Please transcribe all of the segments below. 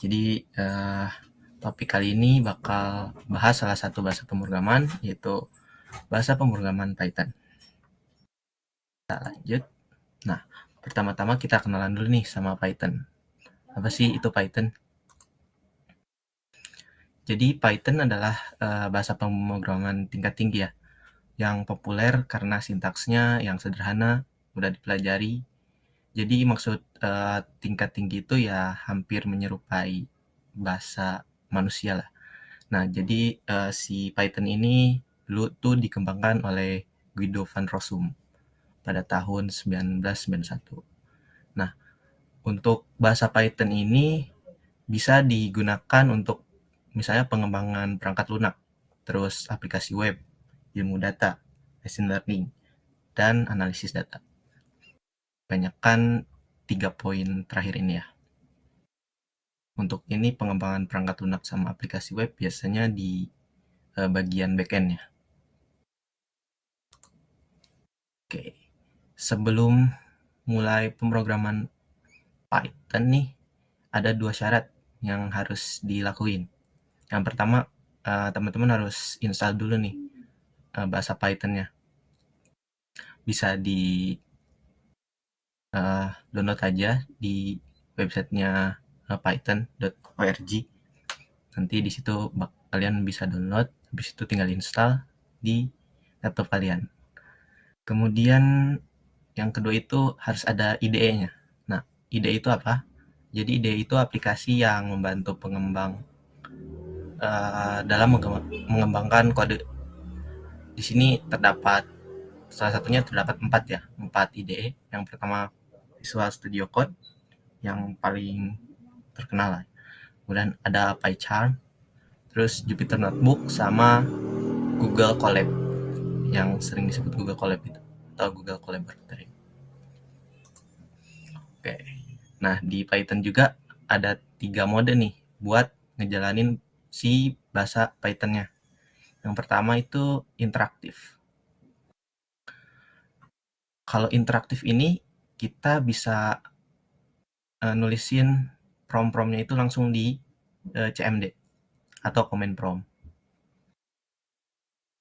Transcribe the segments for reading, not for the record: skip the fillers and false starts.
Jadi topik kali ini bakal bahas salah satu bahasa pemrograman, yaitu bahasa pemrograman Python. Kita lanjut. Nah, pertama-tama kita kenalan dulu nih sama Python. Apa sih itu Python? Jadi Python adalah bahasa pemrograman tingkat tinggi ya, yang populer karena sintaksnya yang sederhana, mudah dipelajari. Jadi maksud tingkat tinggi itu ya hampir menyerupai bahasa manusia lah. Nah, jadi si Python ini dulu tuh dikembangkan oleh Guido van Rossum pada tahun 1991. Nah, untuk bahasa Python ini bisa digunakan untuk misalnya pengembangan perangkat lunak, terus aplikasi web, ilmu data, machine learning, dan analisis data. Banyakkan 3 poin terakhir ini ya. Untuk ini pengembangan perangkat lunak sama aplikasi web biasanya di bagian backend ya. Oke, sebelum mulai pemrograman Python nih, ada 2 syarat yang harus dilakuin. Yang pertama, teman-teman harus install dulu nih bahasa Python-nya. Bisa di download aja di websitenya python.org. Nanti di situ kalian bisa download, habis itu tinggal install di laptop kalian. Kemudian yang kedua itu harus ada IDE-nya. Nah, IDE itu apa? Jadi IDE itu aplikasi yang membantu pengembang dalam mengembangkan kode. Di sini terdapat salah satunya terdapat 4 IDE. Yang pertama Visual Studio Code yang paling terkenal lah. Kemudian ada PyCharm, terus Jupyter Notebook sama Google Colab yang sering disebut Google Colab itu atau Google Collaboratory. Oke. Nah, di Python juga ada 3 mode nih buat ngejalanin si bahasa Python-nya. Yang pertama itu interaktif. Kalau interaktif ini kita bisa nulisin prompt-promptnya itu langsung di CMD atau command prompt.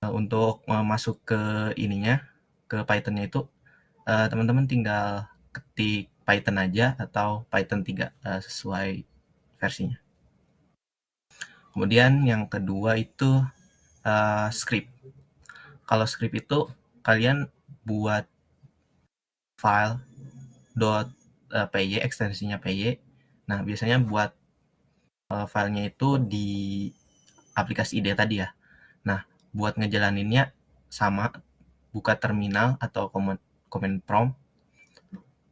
Untuk masuk ke ininya, ke Python-nya itu teman-teman tinggal ketik Python aja atau Python 3 sesuai versinya. Kemudian yang kedua itu script. Kalau script itu kalian buat file .py, ekstensinya py. Nah, biasanya buat filenya itu di aplikasi IDE tadi ya. Nah, buat ngejalaninnya sama, buka terminal atau command prompt,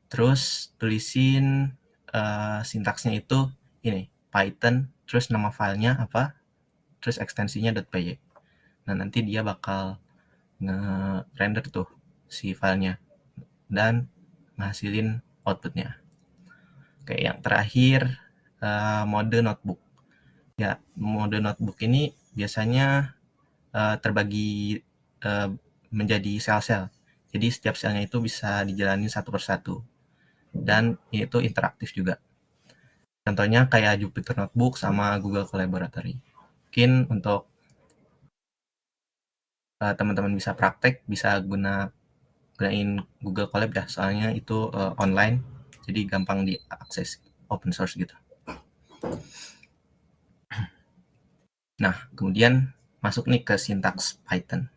terus tulisin sintaksnya itu ini, Python, terus nama filenya apa, terus ekstensinya .py. Nah, nanti dia bakal nge-render tuh si filenya dan ngasilin outputnya. Oke, yang terakhir mode notebook. Ya, mode notebook ini biasanya terbagi menjadi sel-sel. Jadi setiap selnya itu bisa dijalani satu persatu. Dan itu interaktif juga. Contohnya kayak Jupyter Notebook sama Google Collaboratory. Mungkin untuk teman-teman bisa praktek, bisa gunain Google Colab ya, soalnya itu online, jadi gampang diakses, open source gitu. Nah, kemudian masuk nih ke sintaks Python.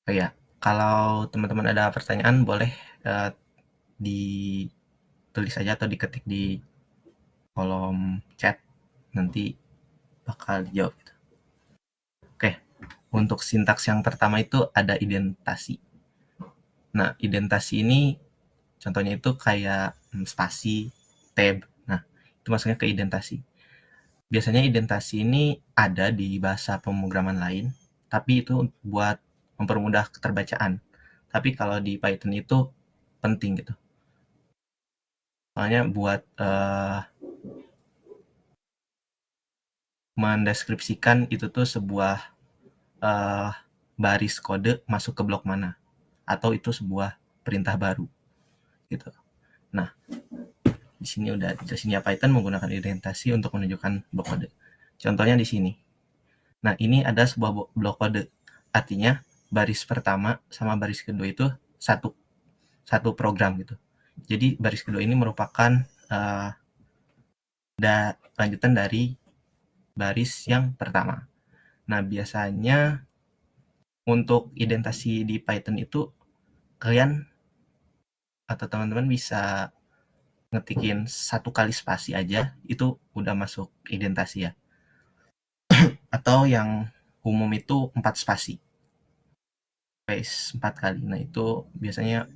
Oh ya, kalau teman-teman ada pertanyaan boleh ditulis aja atau diketik di kolom chat, nanti bakal dijawab. Oke, untuk sintaks yang pertama itu ada identasi. Nah, identasi ini contohnya itu kayak spasi, tab. Nah, itu masuknya ke identasi. Biasanya identasi ini ada di bahasa pemrograman lain, tapi itu buat mempermudah keterbacaan. Tapi kalau di Python itu penting gitu. Soalnya buat mendeskripsikan itu tuh sebuah baris kode masuk ke blok mana, atau itu sebuah perintah baru gitu. Nah, di Di sini udah dijelasin ya, Python menggunakan indentasi untuk menunjukkan blok kode. Contohnya di sini. Nah, ini ada sebuah blok kode. Artinya baris pertama sama baris kedua itu satu program gitu. Jadi baris kedua ini merupakan lanjutan dari baris yang pertama. Nah, biasanya untuk indentasi di Python itu kalian atau teman-teman bisa ngetikin 1 kali spasi aja, itu udah masuk indentasi ya. Atau yang umum itu 4 spasi. Space 4 kali. Nah, itu biasanya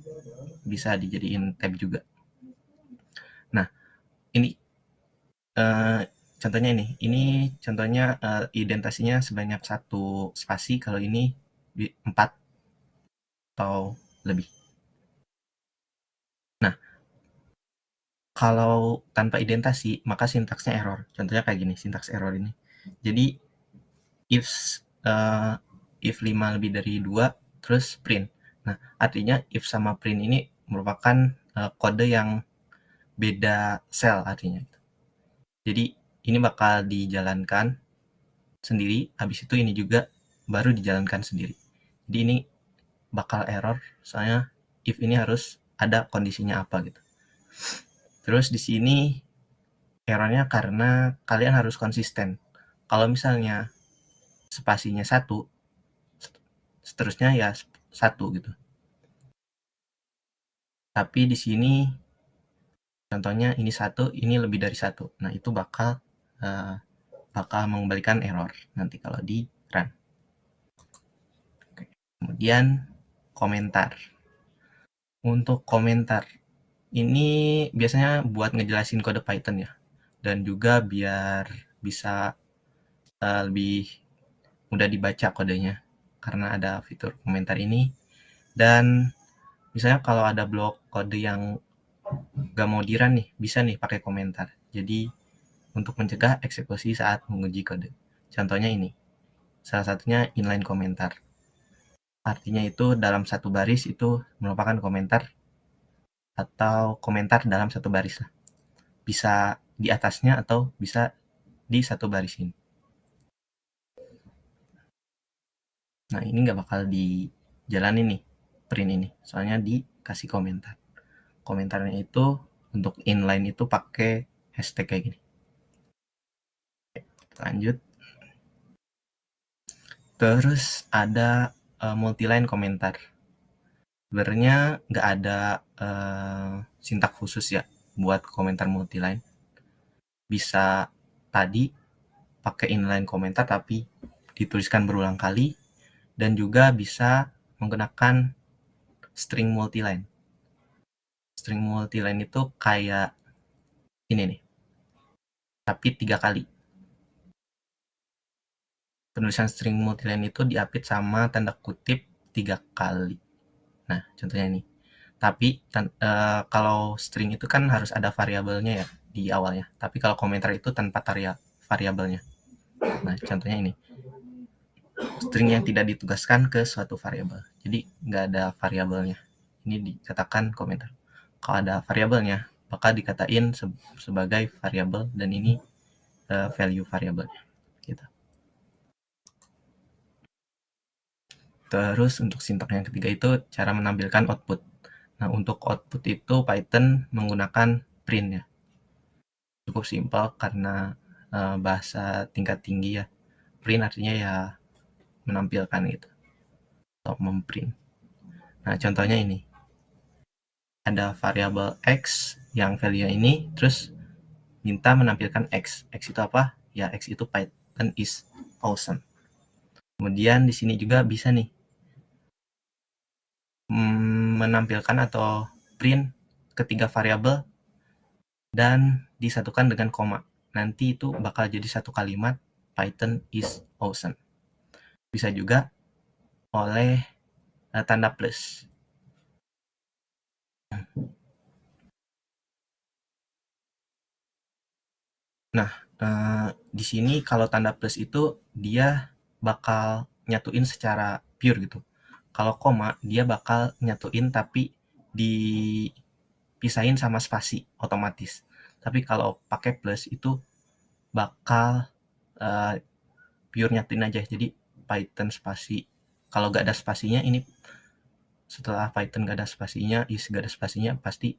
bisa dijadiin tab juga. Nah, ini contohnya ini contohnya indentasinya sebanyak 1 spasi, kalau ini 4 atau lebih. Nah, kalau tanpa indentasi maka sintaksnya error. Contohnya kayak gini, sintaks error ini. Jadi if 5 lebih dari 2 terus print. Nah, artinya if sama print ini merupakan kode yang beda sel artinya. Jadi ini bakal dijalankan sendiri, habis itu ini juga baru dijalankan sendiri. Jadi ini bakal error, soalnya if ini harus ada kondisinya apa gitu. Terus di sini errornya karena kalian harus konsisten. Kalau misalnya spasinya 1, seterusnya ya 1 gitu. Tapi di sini contohnya ini 1, ini lebih dari 1. Nah, itu bakal mengembalikan error nanti kalau di run. Oke. Kemudian komentar. Untuk komentar ini biasanya buat ngejelasin kode Python ya, dan juga biar bisa lebih mudah dibaca kodenya karena ada fitur komentar ini. Dan misalnya kalau ada blok kode yang gak mau di-run nih, bisa nih pakai komentar. Jadi untuk mencegah eksekusi saat menguji kode. Contohnya ini, salah satunya inline komentar. Artinya itu dalam satu baris itu merupakan komentar atau komentar dalam satu baris lah. Bisa di atasnya atau bisa di satu baris ini. Nah, ini nggak bakal dijalanin nih, print ini. Soalnya dikasih komentar. Komentarnya itu untuk inline itu pakai hashtag kayak gini. Lanjut. Terus ada multiline komentar. Sebenarnya nggak ada sintak khusus ya buat komentar multiline. Bisa tadi pakai inline komentar tapi dituliskan berulang kali, dan juga bisa menggunakan string multiline. String multiline itu kayak ini nih, tapi 3 kali. Penulisan string multiline itu diapit sama tanda kutip 3 kali. Nah, contohnya ini. Tapi kalau string itu kan harus ada variabelnya ya di awalnya. Tapi kalau komentar itu tanpa variabelnya. Nah, contohnya ini. String yang tidak ditugaskan ke suatu variabel. Jadi nggak ada variabelnya. Ini dikatakan komentar. Kalau ada variabelnya, maka dikatain sebagai variabel, dan ini value variabelnya. Gitu. Terus untuk sintak yang ketiga itu cara menampilkan output. Nah, untuk output itu Python menggunakan print ya. Cukup simpel karena bahasa tingkat tinggi ya. Print artinya ya menampilkan gitu, atau memprint. Nah, contohnya ini. Ada variabel X yang value ini, terus minta menampilkan X. X itu apa? Ya, X itu Python is awesome. Kemudian di sini juga bisa nih menampilkan atau print ketiga variabel dan disatukan dengan koma. Nanti itu bakal jadi satu kalimat Python is awesome. Bisa juga oleh tanda plus. Nah, di sini kalau tanda plus itu dia bakal nyatuin secara pure gitu. Kalau koma dia bakal nyatuin tapi dipisahin sama spasi otomatis. Tapi kalau pakai plus itu bakal pure nyatuin aja. Jadi Python spasi, kalau gak ada spasinya ini, setelah Python gak ada spasinya, gak ada spasinya, pasti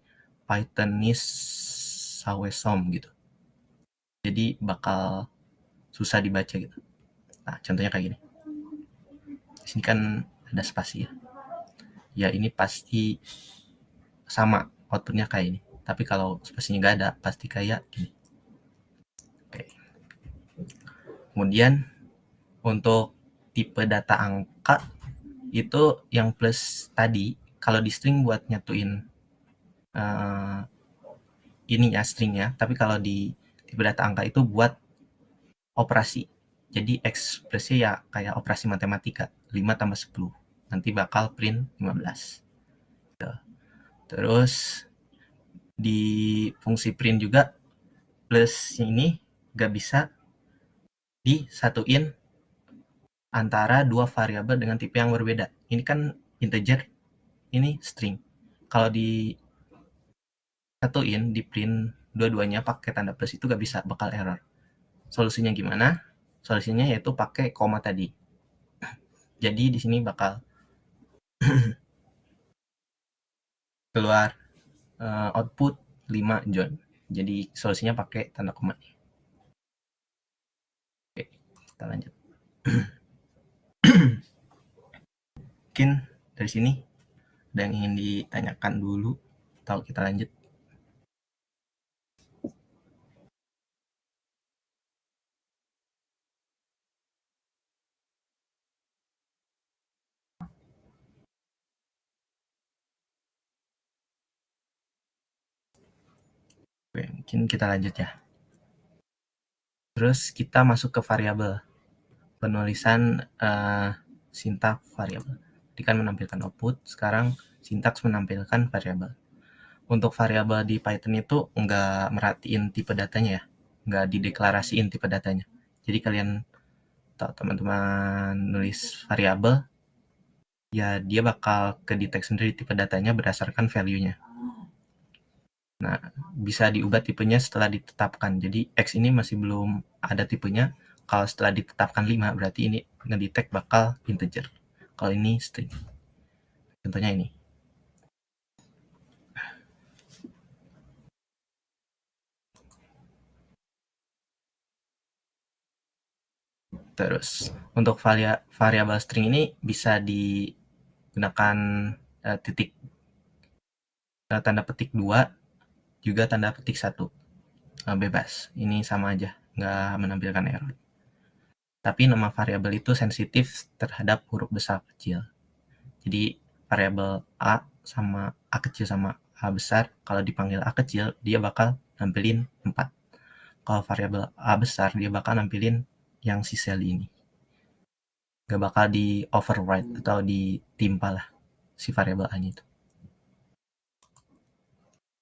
Pythonis sawesom gitu. Jadi bakal susah dibaca gitu. Nah, contohnya kayak gini. Di sini kan ada spasi ya. Ya ini pasti sama outputnya kayak ini. Tapi kalau spasinya nggak ada, pasti kayak gini. Oke. Kemudian untuk tipe data angka itu yang plus tadi, kalau di string buat nyatuin ini ya stringnya, tapi kalau di tipe data angka itu buat operasi. Jadi ekspresi ya kayak operasi matematika, 5 tambah 10. Nanti bakal print 15. Terus di fungsi print juga plus ini gak bisa disatuin antara dua variabel dengan tipe yang berbeda. Ini kan integer, ini string. Kalau disatuin, di print dua-duanya pakai tanda plus itu gak bisa, bakal error. Solusinya gimana? Solusinya yaitu pakai koma tadi. Jadi di sini bakal keluar output 5 John. Jadi solusinya pakai tanda koma. Oke, kita lanjut. Mungkin dari sini ada yang ingin ditanyakan dulu atau kita lanjut? Oke, mungkin kita lanjut ya. Terus kita masuk ke variabel. Penulisan sintaks variabel. Tadi kan menampilkan output, sekarang sintaks menampilkan variabel. Untuk variabel di Python itu nggak merhatiin tipe datanya ya, nggak dideklarasiin tipe datanya. Jadi kalian atau teman-teman nulis variabel, ya dia bakal kedetek sendiri tipe datanya berdasarkan value-nya. Nah, bisa diubah tipenya setelah ditetapkan. Jadi X ini masih belum ada tipenya. Kalau setelah ditetapkan 5, berarti ini ngedetect bakal integer. Kalau ini string. Contohnya ini. Terus, untuk variabel string ini bisa digunakan tanda petik 2, juga tanda petik 1. Bebas. Ini sama aja, nggak menampilkan error. Tapi nama variabel itu sensitif terhadap huruf besar kecil. Jadi variabel A sama A kecil sama A besar, kalau dipanggil A kecil, dia bakal nampilin 4. Kalau variabel A besar, dia bakal nampilin yang si sel ini. Gak bakal di override atau ditimpa lah si variabel A-nya itu.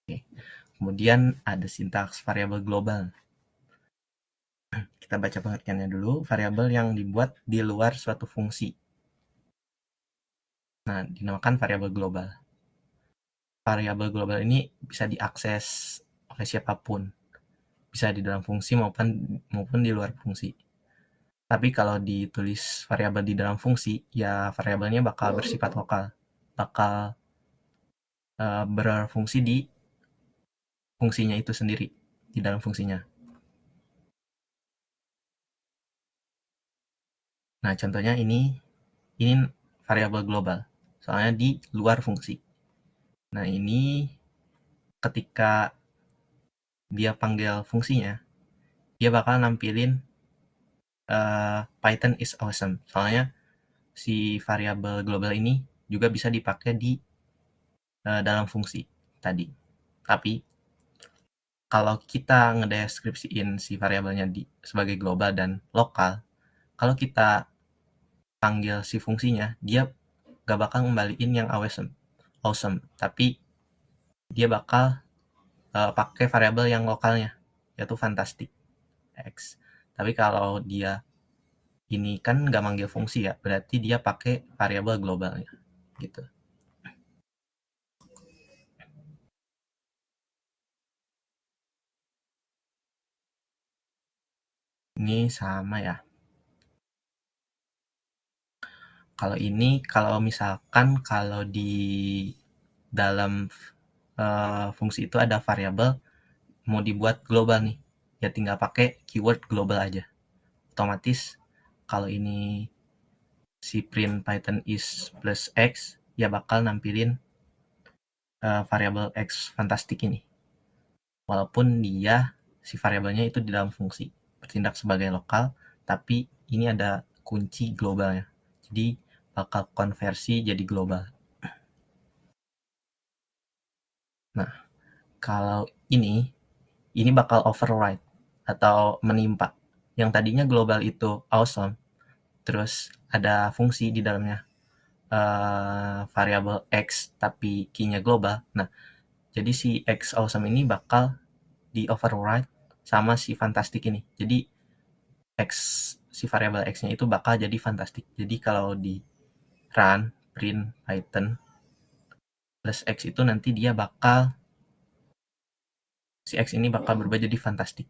Oke. Kemudian ada sintaks variabel global. Kita baca pengertiannya dulu. Variabel yang dibuat di luar suatu fungsi. Nah, dinamakan variabel global. Variabel global ini bisa diakses oleh siapapun. Bisa di dalam fungsi maupun di luar fungsi. Tapi kalau ditulis variabel di dalam fungsi, ya variabelnya bakal bersifat lokal. Bakal berfungsi di fungsinya itu sendiri, di dalam fungsinya. Nah, contohnya ini variabel global. Soalnya di luar fungsi. Nah, ini ketika dia panggil fungsinya, dia bakal nampilin Python is awesome. Soalnya si variabel global ini juga bisa dipakai di dalam fungsi tadi. Tapi kalau kita ngedeskripsiin si variabelnya sebagai global dan lokal, kalau kita panggil si fungsinya, dia gak bakal ngembaliin yang awesome, tapi dia bakal pakai variabel yang lokalnya, yaitu fantastic X. Tapi kalau dia ini kan nggak manggil fungsi ya, berarti dia pakai variabel globalnya, gitu. Ini sama ya. Kalau ini, kalau misalkan kalau di dalam fungsi itu ada variabel mau dibuat global nih, ya tinggal pakai keyword global aja. Otomatis kalau ini si print Python is plus x, ya bakal nampilin variabel x fantastik ini. Walaupun dia si variabelnya itu di dalam fungsi bertindak sebagai lokal, tapi ini ada kunci globalnya. Jadi bakal konversi jadi global. Nah, kalau ini bakal override atau menimpa. Yang tadinya global itu awesome, terus ada fungsi di dalamnya variabel x tapi key-nya global. Nah, jadi si x awesome ini bakal di override sama si fantastic ini. Jadi x si variabel x-nya itu bakal jadi fantastic. Jadi kalau di run print Python plus x itu nanti dia bakal si x ini bakal berubah jadi fantastic.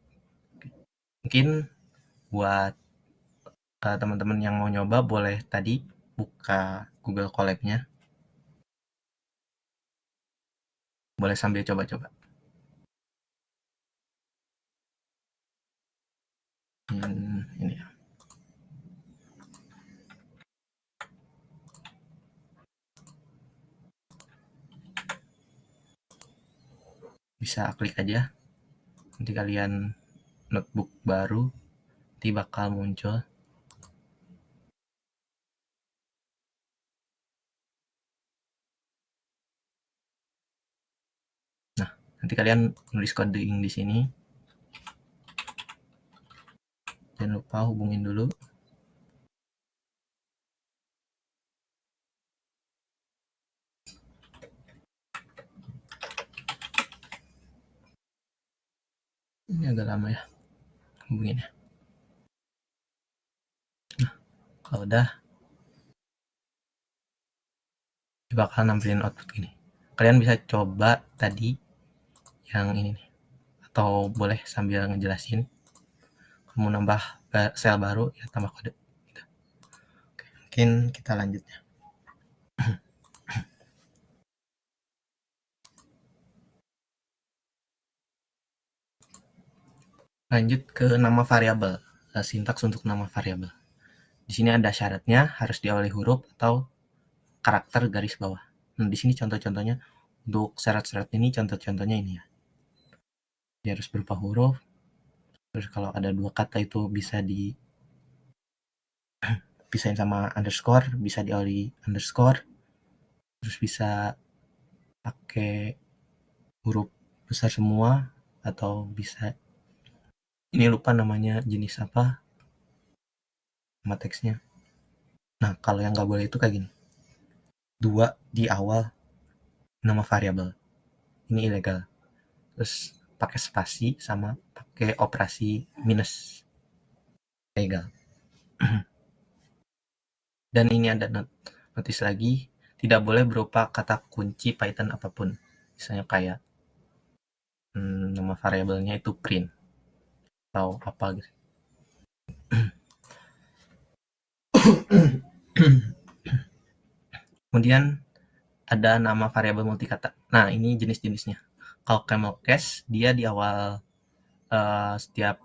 Mungkin buat teman-teman yang mau nyoba boleh tadi buka Google Colab-nya. Boleh sambil coba-coba. Ini ya. Bisa klik aja. Nanti kalian notebook baru nanti bakal muncul. Nah, nanti kalian nulis coding di sini. Jangan lupa hubungin dulu. Ini agak lama ya hubunginnya. Nah, kalau udah bakal nampilin output gini. Kalian bisa coba tadi yang ini nih. Atau boleh sambil ngejelasin. Kamu nambah sel baru ya tambah kode. Gitu. Oke, mungkin kita lanjut ya. Lanjut ke nama variabel. Sintaks untuk nama variabel. Di sini ada syaratnya harus diawali huruf atau karakter garis bawah. Nah, di sini contoh-contohnya untuk syarat-syarat ini contoh-contohnya ini ya. Dia harus berupa huruf. Terus kalau ada dua kata itu bisa dipisahin sama underscore, bisa diawali underscore. Terus bisa pakai huruf besar semua atau bisa ini lupa namanya jenis apa sama teksnya. Nah, kalau yang nggak boleh itu kayak gini. Dua di awal nama variabel. Ini ilegal. Terus pakai spasi sama pakai operasi minus. Ilegal. Dan ini ada notis lagi, tidak boleh berupa kata kunci Python apapun. Misalnya kayak nama variabelnya itu print atau apa gitu. Kemudian ada nama variabel multikata. Nah, ini jenis-jenisnya. Kalau camel case, dia di awal setiap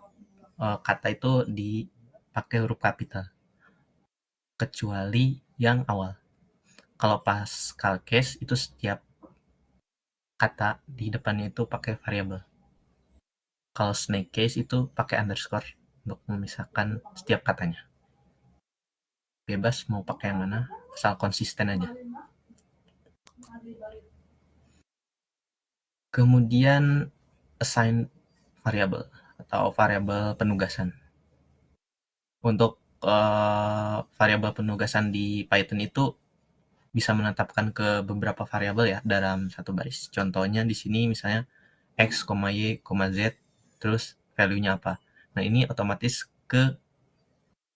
kata itu dipakai huruf kapital. Kecuali yang awal. Kalau Pascal case, itu setiap kata di depannya itu pakai variabel. Kalau snake case itu pakai underscore untuk memisahkan setiap katanya. Bebas mau pakai yang mana, asal konsisten aja. Kemudian assign variable atau variabel penugasan. Untuk variabel penugasan di Python itu bisa menetapkan ke beberapa variabel ya dalam satu baris. Contohnya di sini misalnya x, y, z, terus value-nya apa. Nah, ini otomatis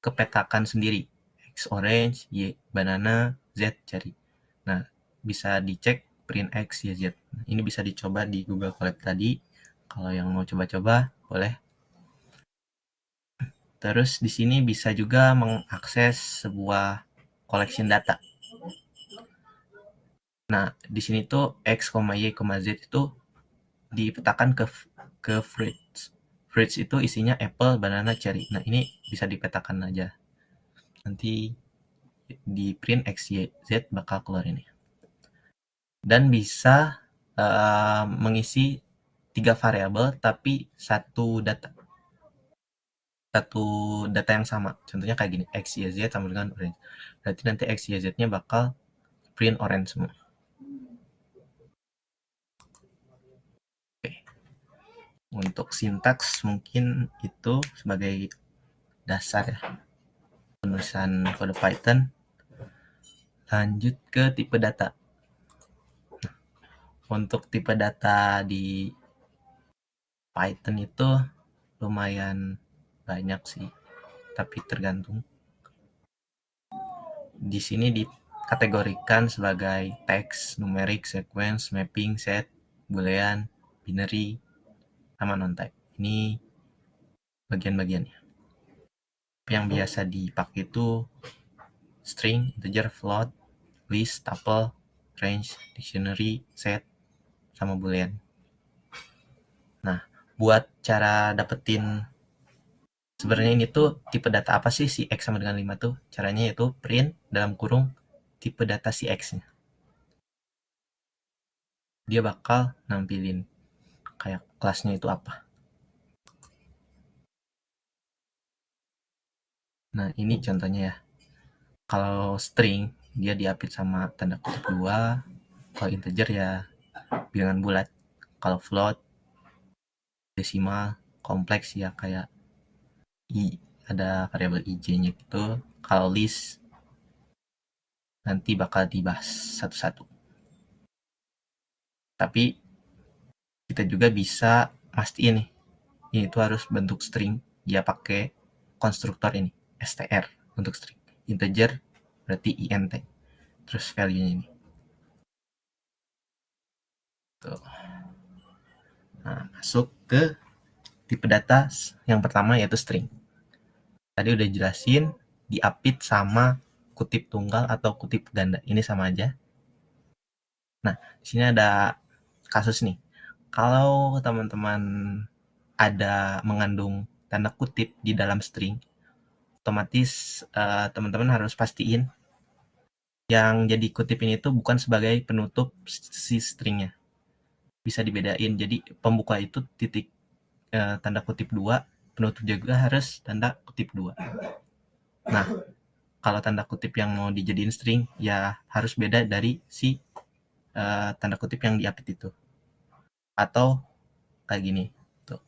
kepetakan sendiri. X orange, Y banana, Z cari. Nah, bisa dicek print X, Y, Z. Ini bisa dicoba di Google Colab tadi. Kalau yang mau coba-coba, boleh. Terus di sini bisa juga mengakses sebuah collection data. Nah, di sini tuh X, Y, Z itu dipetakan ke fruits. Fruits itu isinya apple, banana, cherry. Nah, ini bisa dipetakan aja. Nanti di print X, Y, Z bakal keluar ini. Dan bisa mengisi 3 variabel tapi satu data yang sama. Contohnya kayak gini, X, Y, Z sama dengan orange. Berarti nanti X, Y, Z-nya bakal print orange semua. Oke. Untuk sintaks mungkin itu sebagai dasar ya penulisan kode Python. Lanjut ke tipe data. Untuk tipe data di Python itu lumayan banyak sih, tapi tergantung. Di sini dikategorikan sebagai teks, numerik, sequence, mapping, set, boolean, binary, sama non-type. Ini bagian-bagiannya. Yang biasa dipakai itu string, integer, float, list, tuple, range, dictionary, set, sama boolean. Nah, buat cara dapetin sebenarnya ini tuh tipe data apa sih si X sama dengan 5 tuh? Caranya yaitu print dalam kurung tipe data si X-nya. Dia bakal nampilin kayak kelasnya itu apa. Nah, ini contohnya ya. Kalau string, dia diapit sama tanda kutip 2. Kalau integer ya bilangan bulat. Kalau float, desimal, kompleks ya kayak ada variabel ij-nya gitu. Kalau list, nanti bakal dibahas satu-satu. Tapi kita juga bisa mastiin nih, ini tuh harus bentuk string, dia pakai konstruktor ini, str untuk string. Integer berarti int, terus value-nya ini. Tuh. Nah, masuk ke tipe data yang pertama yaitu string. Tadi udah jelasin diapit sama kutip tunggal atau kutip ganda. Ini sama aja. Nah, di sini ada kasus nih. Kalau teman-teman ada mengandung tanda kutip di dalam string, otomatis teman-teman harus pastiin yang jadi kutip ini tuh bukan sebagai penutup si stringnya. Bisa dibedain. Jadi pembuka itu titik tanda kutip 2, penutup juga harus tanda kutip 2. Nah, kalau tanda kutip yang mau dijadiin string ya harus beda dari si tanda kutip yang diapit itu. Atau kayak gini tuh.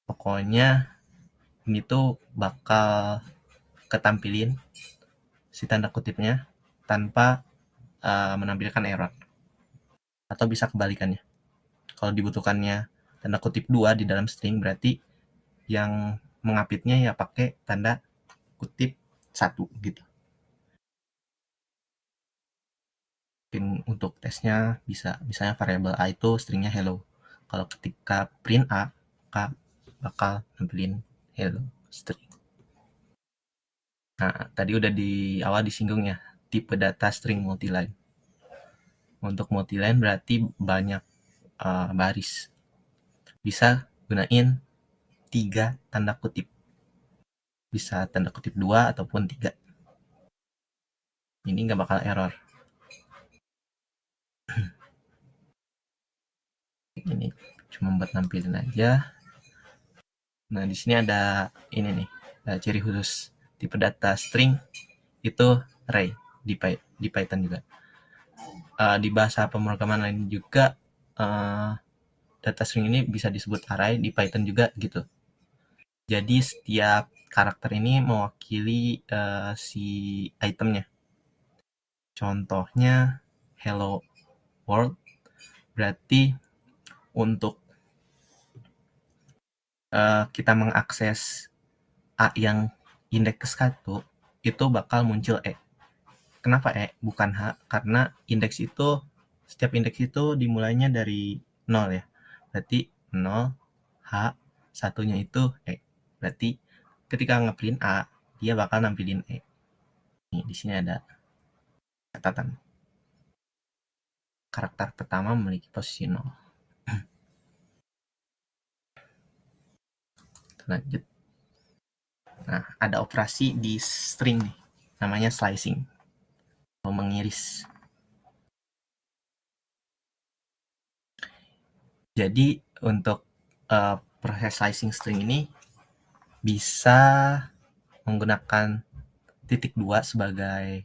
Pokoknya ini tuh bakal ketampilin si tanda kutipnya tanpa menampilkan error. Atau bisa kebalikannya. Kalau dibutuhkannya tanda kutip 2 di dalam string berarti yang mengapitnya ya pakai tanda kutip 1 gitu. Mungkin untuk tesnya bisa misalnya variabel a itu stringnya hello. Kalau ketika print a, maka bakal nampilin hello string. Nah, tadi udah di awal disinggung ya, tipe data string multiline. Untuk multiline berarti banyak baris. Bisa gunain 3 tanda kutip. Bisa tanda kutip 2 ataupun 3. Ini nggak bakal error. Ini cuma buat nampilin aja. Nah, di sini ada ini nih, ciri khusus tipe data string itu array di Python juga. Di bahasa pemrograman lain juga data string ini bisa disebut array, di Python juga gitu. Jadi setiap karakter ini mewakili si itemnya. Contohnya hello world berarti untuk kita mengakses A yang indeks ke 1 itu bakal muncul E. Kenapa E bukan H? Karena setiap indeks itu dimulainya dari 0 ya. Berarti 0, H, satunya itu E. Berarti ketika ngeprint A, dia bakal nampilin E. Nih, di sini ada catatan. Karakter pertama memiliki posisi 0. Lanjut. Nah, ada operasi di string nih, namanya slicing, atau mengiris. Jadi untuk proses slicing string ini bisa menggunakan titik 2 sebagai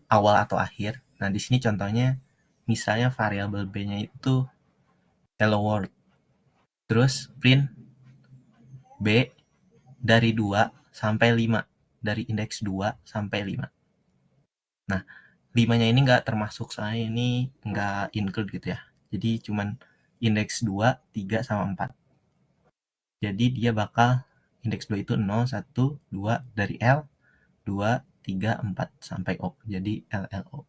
awal atau akhir. Nah, di sini contohnya misalnya variabel B-nya itu hello world. Terus print B dari 2 sampai 5. Dari indeks 2 sampai 5. Nah, 5-nya ini nggak termasuk, soalnya ini nggak include gitu ya. Jadi cuman indeks 2, 3, sama 4. Jadi dia bakal indeks 2 itu 0, 1, 2 dari L, 2, 3, 4 sampai O. Jadi LLO.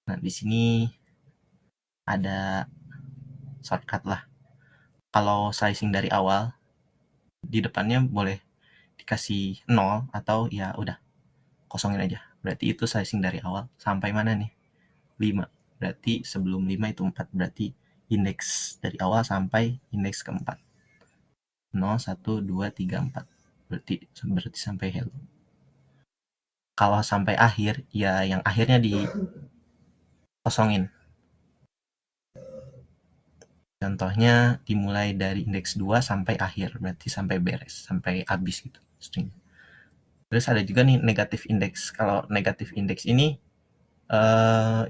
Nah, di sini ada shortcut lah. Kalau slicing dari awal, di depannya boleh dikasih 0 atau ya udah kosongin aja. Berarti itu slicing dari awal sampai mana nih? 5. Berarti sebelum 5 itu 4. Berarti indeks dari awal sampai indeks keempat. 0, 1, 2, 3, 4. Berarti sampai hello. Kalau sampai akhir, ya yang akhirnya dikosongin. Contohnya dimulai dari indeks 2 sampai akhir, berarti sampai beres, sampai habis gitu string. Terus ada juga nih negatif indeks. Kalau negatif indeks ini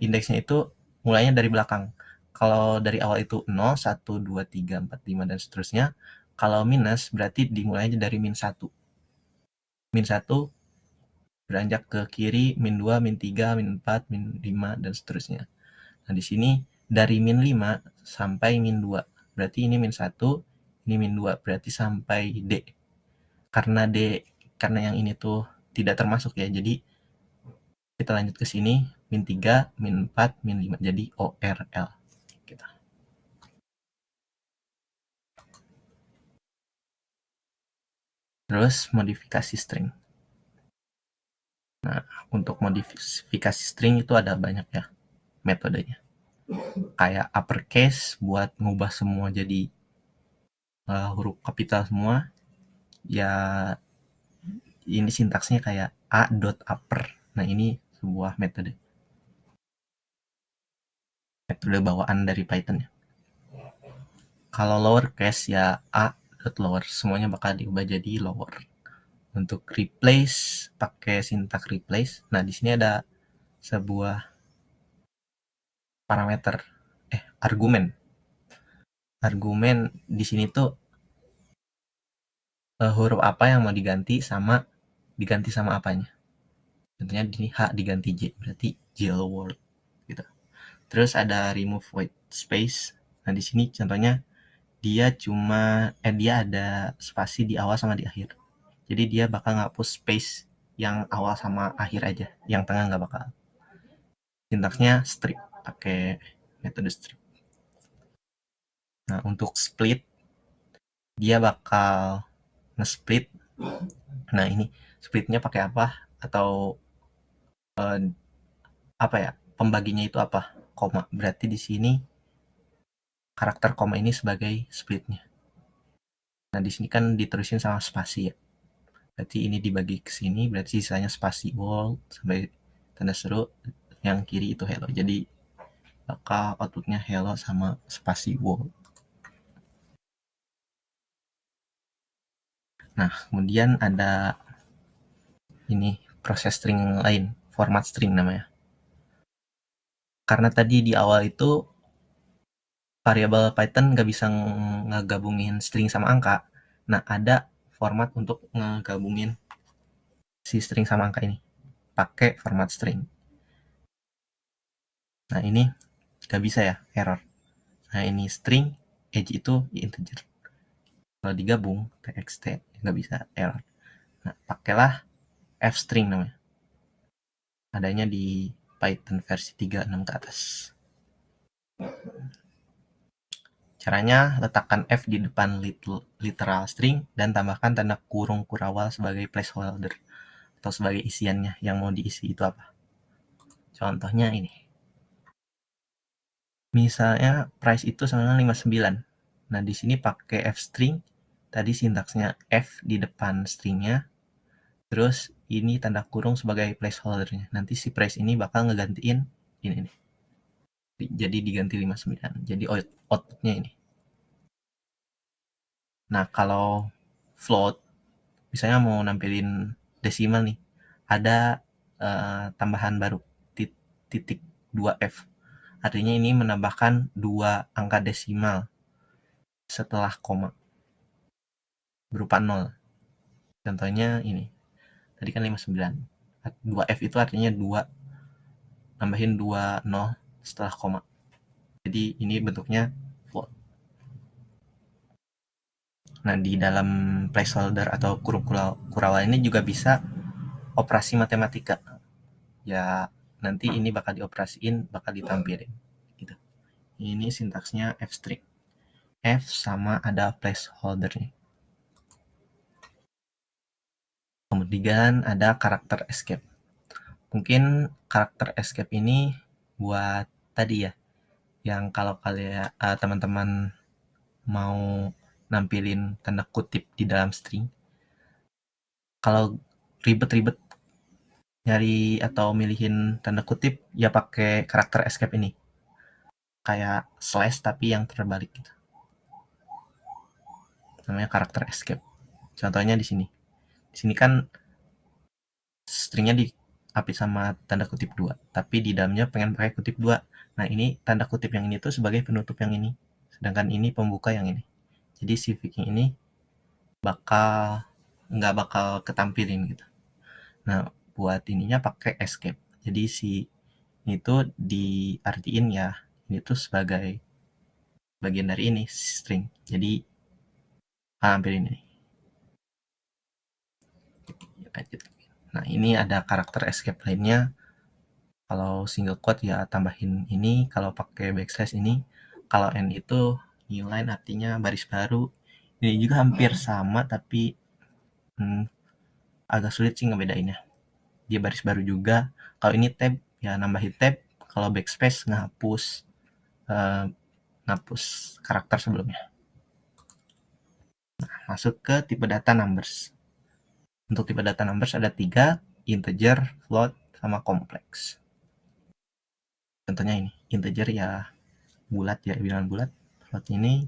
indeksnya itu mulainya dari belakang. Kalau dari awal itu 0, 1, 2, 3, 4, 5, dan seterusnya. Kalau minus berarti dimulainya dari min 1. Min 1 beranjak ke kiri, min 2, min 3, min 4, min 5, dan seterusnya. Nah, di sini dari min 5 sampai min 2. Berarti ini min 1, ini min 2. Berarti sampai D. Karena yang ini tuh tidak termasuk ya. Jadi kita lanjut ke sini, min 3, min 4, min 5. Jadi ORL. Gitu. Terus modifikasi string. Nah, untuk modifikasi string itu ada banyak ya metodenya. Kayak uppercase buat ngubah semua jadi huruf kapital semua. Ya ini sintaksnya kayak a.upper. Nah, ini sebuah metode bawaan dari Python ya. Kalau lowercase ya a.lower, semuanya bakal diubah jadi lower. Untuk replace pakai sintak replace. Nah, di sini ada sebuah parameter argumen. Argumen di sini tuh huruf apa yang mau diganti sama apanya. Contohnya di H diganti J, berarti jail world gitu. Terus ada remove white space. Nah, di sini contohnya dia ada spasi di awal sama di akhir. Jadi dia bakal ngapus space yang awal sama akhir aja, yang tengah nggak bakal. Sintaksnya strip, pakai metode strip. Nah, untuk split dia bakal nge-split. Nah, ini splitnya pakai apa, atau pembaginya itu apa? Koma. Berarti di sini karakter koma ini sebagai splitnya. Nah, di sini kan diterusin sama spasi ya. Berarti ini dibagi ke sini, berarti sisanya spasi world sampai tanda seru, yang kiri itu hello. Jadi bakal outputnya hello sama spasi world. Nah, kemudian ada ini proses string lain, format string namanya. Karena tadi di awal itu variabel Python nggak bisa ngegabungin string sama angka. Nah, ada format untuk ngegabungin si string sama angka ini. Pakai format string. Nah, ini nggak bisa ya, error. Nah, ini string, age itu integer. Kalau digabung, txt, nggak bisa, error. Nah, pakailah fstring namanya. Adanya di Python versi 3.6 ke atas. Caranya, letakkan F di depan literal string dan tambahkan tanda kurung kurawal sebagai placeholder atau sebagai isiannya yang mau diisi itu apa. Contohnya ini. Misalnya price itu sama dengan 59. Nah, di sini pakai F string, tadi sintaksnya F di depan stringnya, terus ini tanda kurung sebagai placeholdernya. Nanti si price ini bakal ngegantiin ini nih. Jadi diganti 59. Jadi outputnya ini. Nah, kalau float, misalnya mau nampilin desimal nih, ada tambahan baru, titik 2F. Artinya ini menambahkan 2 angka desimal setelah koma, berupa 0. Contohnya ini, tadi kan 59. 2F itu artinya 2, nambahin 2 0 setelah koma. Jadi ini bentuknya float. Nah, di dalam placeholder atau kurung kurawal ini juga bisa operasi matematika. Ya, nanti ini bakal dioperasiin, bakal ditampilin. Gitu. Ini sintaksnya F string. F sama ada placeholdernya. Kemudian ada karakter escape. Mungkin karakter escape ini buat tadi ya, yang kalau kalian teman-teman mau nampilin tanda kutip di dalam string, kalau ribet-ribet nyari atau milihin tanda kutip, ya pakai karakter escape ini, kayak slash tapi yang terbalik gitu. Namanya karakter escape. Contohnya di sini. Di sini kan stringnya diapit sama tanda kutip 2, tapi di dalamnya pengen pakai kutip 2. Nah, ini tanda kutip yang ini tuh sebagai penutup yang ini, sedangkan ini pembuka yang ini. Jadi si Viking ini nggak bakal ketampilin gitu. Nah, buat ininya pakai escape. Jadi si itu diartiin ya, ini tuh sebagai bagian dari ini string. Jadi ambil ini. Nah, ini ada karakter escape lainnya. Kalau single quote ya tambahin ini, kalau pakai backslash ini. Kalau n itu new line artinya baris baru. Ini juga hampir sama tapi agak sulit sih ngebedainnya. Dia baris baru juga. Kalau ini tab ya nambahin tab. Kalau backspace ngapus karakter sebelumnya. Nah, masuk ke tipe data numbers. Untuk tipe data numbers ada 3, integer, float, sama kompleks. Contohnya ini, integer ya bulat ya, bilangan bulat. Float ini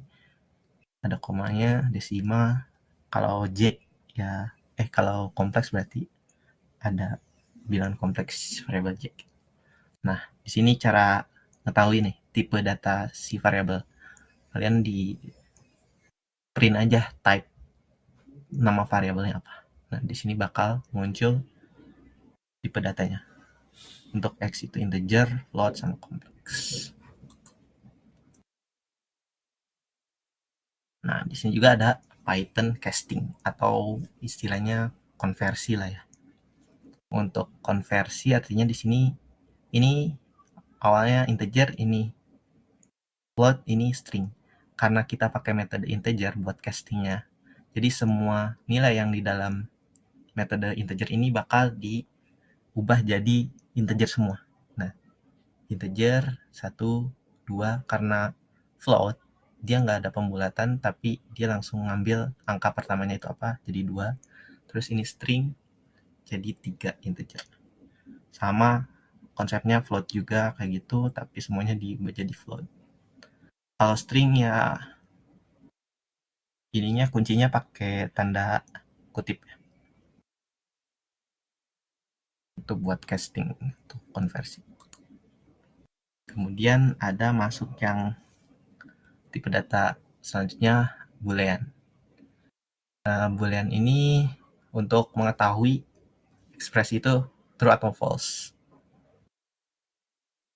ada komanya, desima. Kalau J ya, kalau kompleks berarti ada bilangan kompleks variabel J. Nah, di sini cara ngetahui nih tipe data si variabel. Kalian di print aja type nama variabelnya apa. Nah, di sini bakal muncul tipe datanya. Untuk X itu integer, float, sama kompleks. Nah, di sini juga ada Python casting atau istilahnya konversi lah ya. Untuk konversi artinya di sini ini awalnya integer, ini float, ini string. Karena kita pakai metode integer buat castingnya, jadi semua nilai yang di dalam metode integer ini bakal diubah jadi integer semua. Nah, integer 1, 2, karena float dia nggak ada pembulatan tapi dia langsung ngambil angka pertamanya itu apa, jadi 2. Terus ini string jadi 3 integer. Sama konsepnya float juga kayak gitu, tapi semuanya diubah jadi float. Kalau string ya ininya kuncinya pakai tanda kutip itu buat casting, itu konversi. Kemudian ada masuk yang tipe data selanjutnya, boolean. Boolean ini untuk mengetahui ekspresi itu true atau false.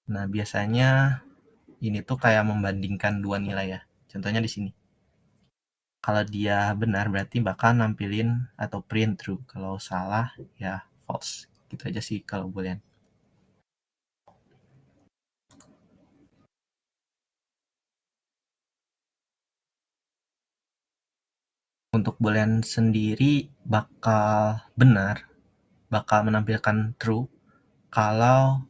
Nah, biasanya ini tuh kayak membandingkan dua nilai ya. Contohnya di sini. Kalau dia benar berarti bakal nampilin atau print true. Kalau salah ya false. Gitu aja sih kalau boolean. Untuk boolean sendiri bakal menampilkan true kalau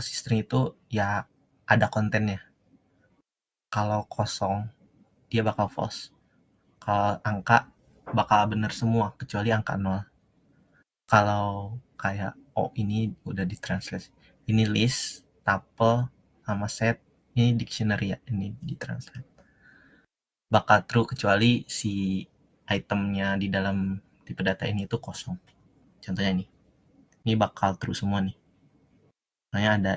si string itu ya ada kontennya. Kalau kosong dia bakal false. Kalau angka bakal bener semua kecuali angka 0. Kalau kayak ini udah ditranslate. Ini list, tuple, sama set, ini dictionary ya, ini ditranslate. Bakal true kecuali si itemnya di dalam tipe data ini itu kosong. Contohnya ini bakal true semua nih. Makanya ada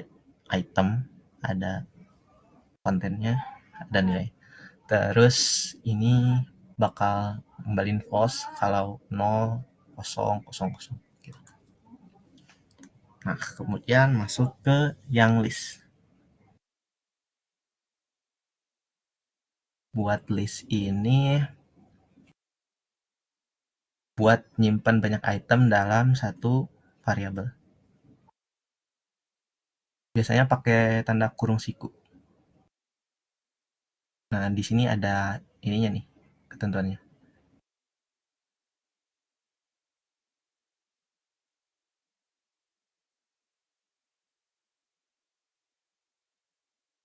item, ada kontennya, ada nilai. Terus ini bakal kembaliin false kalau 0, 0, 0, 0. Gitu. Nah, kemudian masuk ke yang list. Buat list ini buat nyimpan banyak item dalam satu variabel. Biasanya pakai tanda kurung siku. Nah, di sini ada ininya nih, ketentuannya.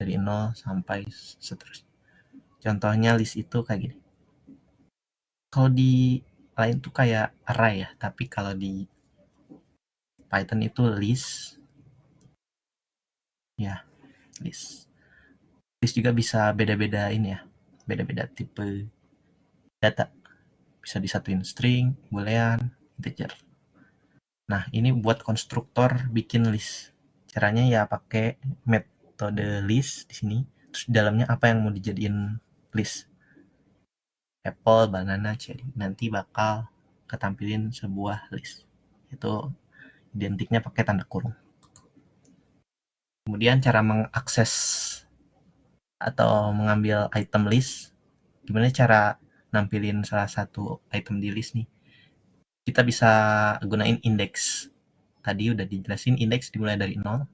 Dari 0 sampai seterusnya. Contohnya list itu kayak gini. Kalau di lain tuh kayak array ya, tapi kalau di Python itu list. Ya, list. List juga bisa beda-beda ini ya, beda-beda tipe data. Bisa disatuin string, boolean, integer. Nah, ini buat konstruktor bikin list. Caranya ya pakai metode list di sini. Terus di dalamnya apa yang mau dijadiin list. Apple, banana, cherry. Nanti bakal ketampilin sebuah list. Itu identiknya pakai tanda kurung. Kemudian cara mengakses atau mengambil item list. Gimana cara nampilin salah satu item di list nih? Kita bisa gunain indeks. Tadi udah dijelasin indeks dimulai dari 0.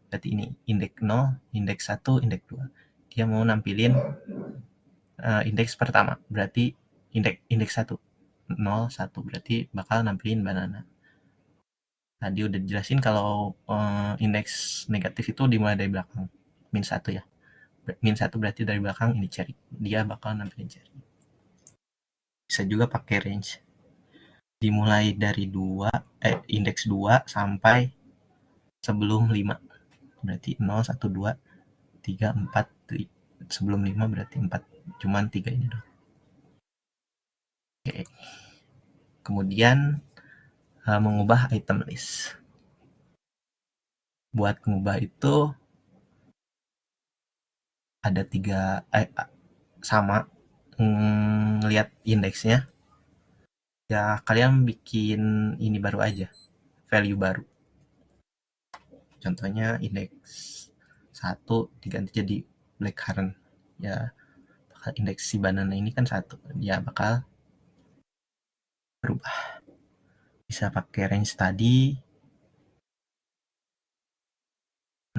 Berarti ini indeks 0, indeks 1, indeks 2. Dia mau nampilin indeks pertama. Berarti indeks 1. 0, 1. Berarti bakal nampilin banana. Tadi udah dijelasin kalau indeks negatif itu dimulai dari belakang. Min 1 ya. Min 1 berarti dari belakang ini cherry. Dia bakal nampilin cherry. Bisa juga pakai range. Dimulai dari indeks 2 sampai sebelum 5. Berarti 0, 1, 2, 3, 4. Sebelum 5 berarti 4. Cuman 3 ini dong. Oke. Kemudian mengubah item list. Buat mengubah itu ada 3 sama ngelihat indeksnya. Ya kalian bikin ini baru aja, value baru. Contohnya indeks 1 diganti jadi blackcurrant. Ya indeks si banana ini kan 1. Ya bakal berubah. Bisa pakai range tadi.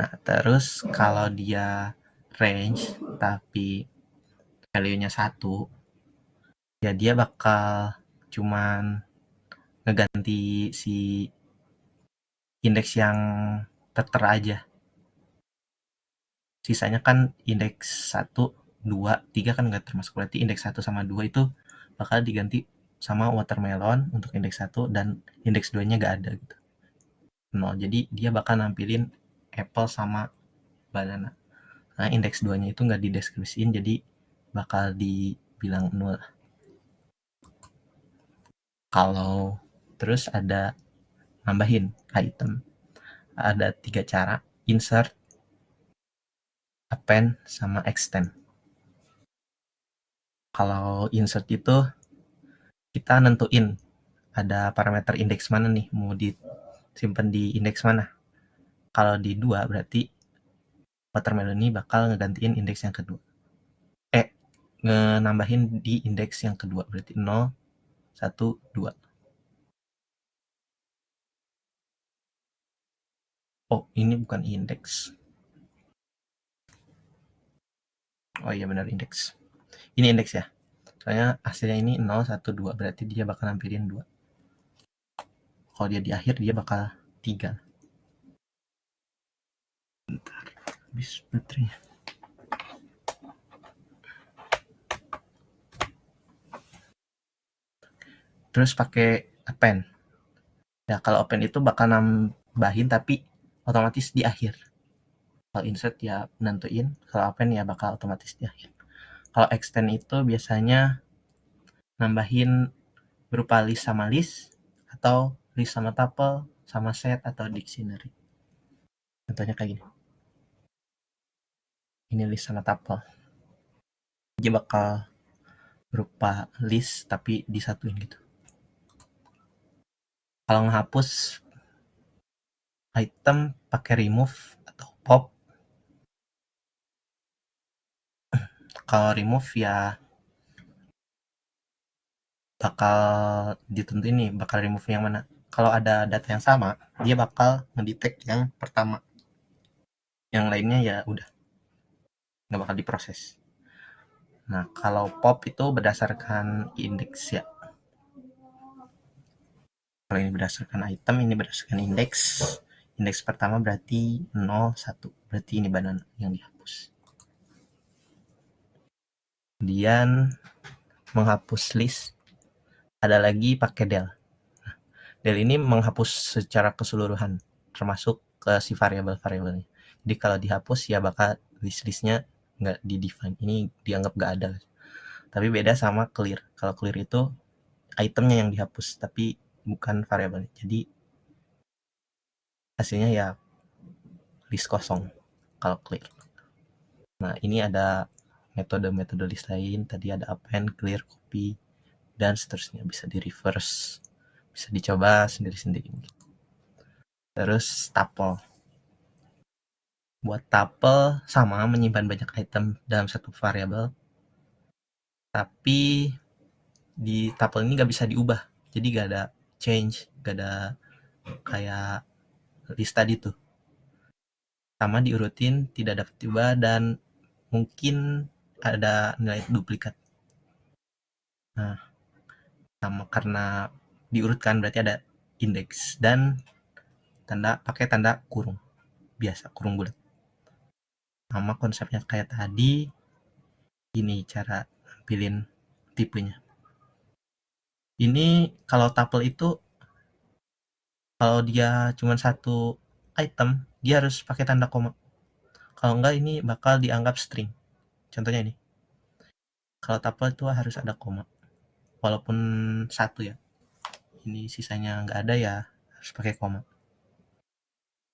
Nah, terus kalau dia range tapi value-nya 1, ya dia bakal cuman ngeganti si indeks yang tertera aja. Sisanya kan indeks 1, 2, 3 kan nggak termasuk. Berarti indeks 1 sama 2 itu bakal diganti sama watermelon untuk indeks 1 dan indeks 2-nya nggak ada gitu. 0. Jadi dia bakal nampilin apple sama banana. Nah, indeks 2-nya itu nggak dideskripsiin, jadi bakal dibilang 0. Kalau terus ada nambahin item. Ada 3 cara, insert, append, sama extend. Kalau insert itu kita nentuin ada parameter indeks mana nih, mau disimpan di indeks mana. Kalau di 2 berarti watermelon ini bakal ngegantiin indeks yang kedua. Nambahin di indeks yang kedua, berarti 0, 1, 2. Oh, ini bukan indeks. Oh iya benar indeks. Ini indeks ya. Soalnya hasilnya ini 0, 1, 2, berarti dia bakal nampilin 2. Kalau dia di akhir, dia bakal 3. Bentar, habis baterainya. Terus pakai append. Ya, kalau append itu bakal nambahin tapi otomatis di akhir. Kalau insert ya nentuin, kalau append ya bakal otomatis di akhir. Kalau extend itu biasanya nambahin berupa list sama list, atau list sama tuple, sama set, atau dictionary. Contohnya kayak gini. Ini list sama tuple. Dia bakal berupa list tapi disatuin gitu. Kalau ngehapus item pakai remove atau pop. Kalau remove ya bakal ditentuin nih, bakal remove yang mana. Kalau ada data yang sama, dia bakal ngedetect yang pertama. Yang lainnya ya udah nggak bakal diproses. Nah, kalau pop itu berdasarkan indeks ya. Kalau ini berdasarkan item, ini berdasarkan indeks. Indeks pertama berarti 0, 1. Berarti ini banana yang dihapus. Kemudian menghapus list, ada lagi pakai del. Del ini menghapus secara keseluruhan, termasuk ke si variabel-variabelnya. Jadi kalau dihapus ya bakal list-listnya nggak di-define. Ini dianggap nggak ada. Tapi beda sama clear. Kalau clear itu itemnya yang dihapus, tapi bukan variabelnya. Jadi hasilnya ya list kosong kalau clear. Nah, ini ada metode-metode list lain. Tadi ada append, clear, copy, dan seterusnya. Bisa di reverse, bisa dicoba sendiri-sendiri. Terus tuple. Buat tuple sama menyimpan banyak item dalam satu variabel, tapi di tuple ini nggak bisa diubah. Jadi nggak ada change, nggak ada kayak list tadi tuh. Sama diurutin, tidak dapat diubah, dan mungkin ada nilai duplikat. Nah, sama karena diurutkan berarti ada indeks dan tanda pakai tanda kurung biasa, kurung bulat. Sama konsepnya kayak tadi. Ini cara nampilin tipenya. Ini kalau tuple itu kalau dia cuma satu item, dia harus pakai tanda koma. Kalau enggak ini bakal dianggap string. Contohnya ini. Kalau tuple itu harus ada koma. Walaupun satu ya. Ini sisanya enggak ada ya harus pakai koma.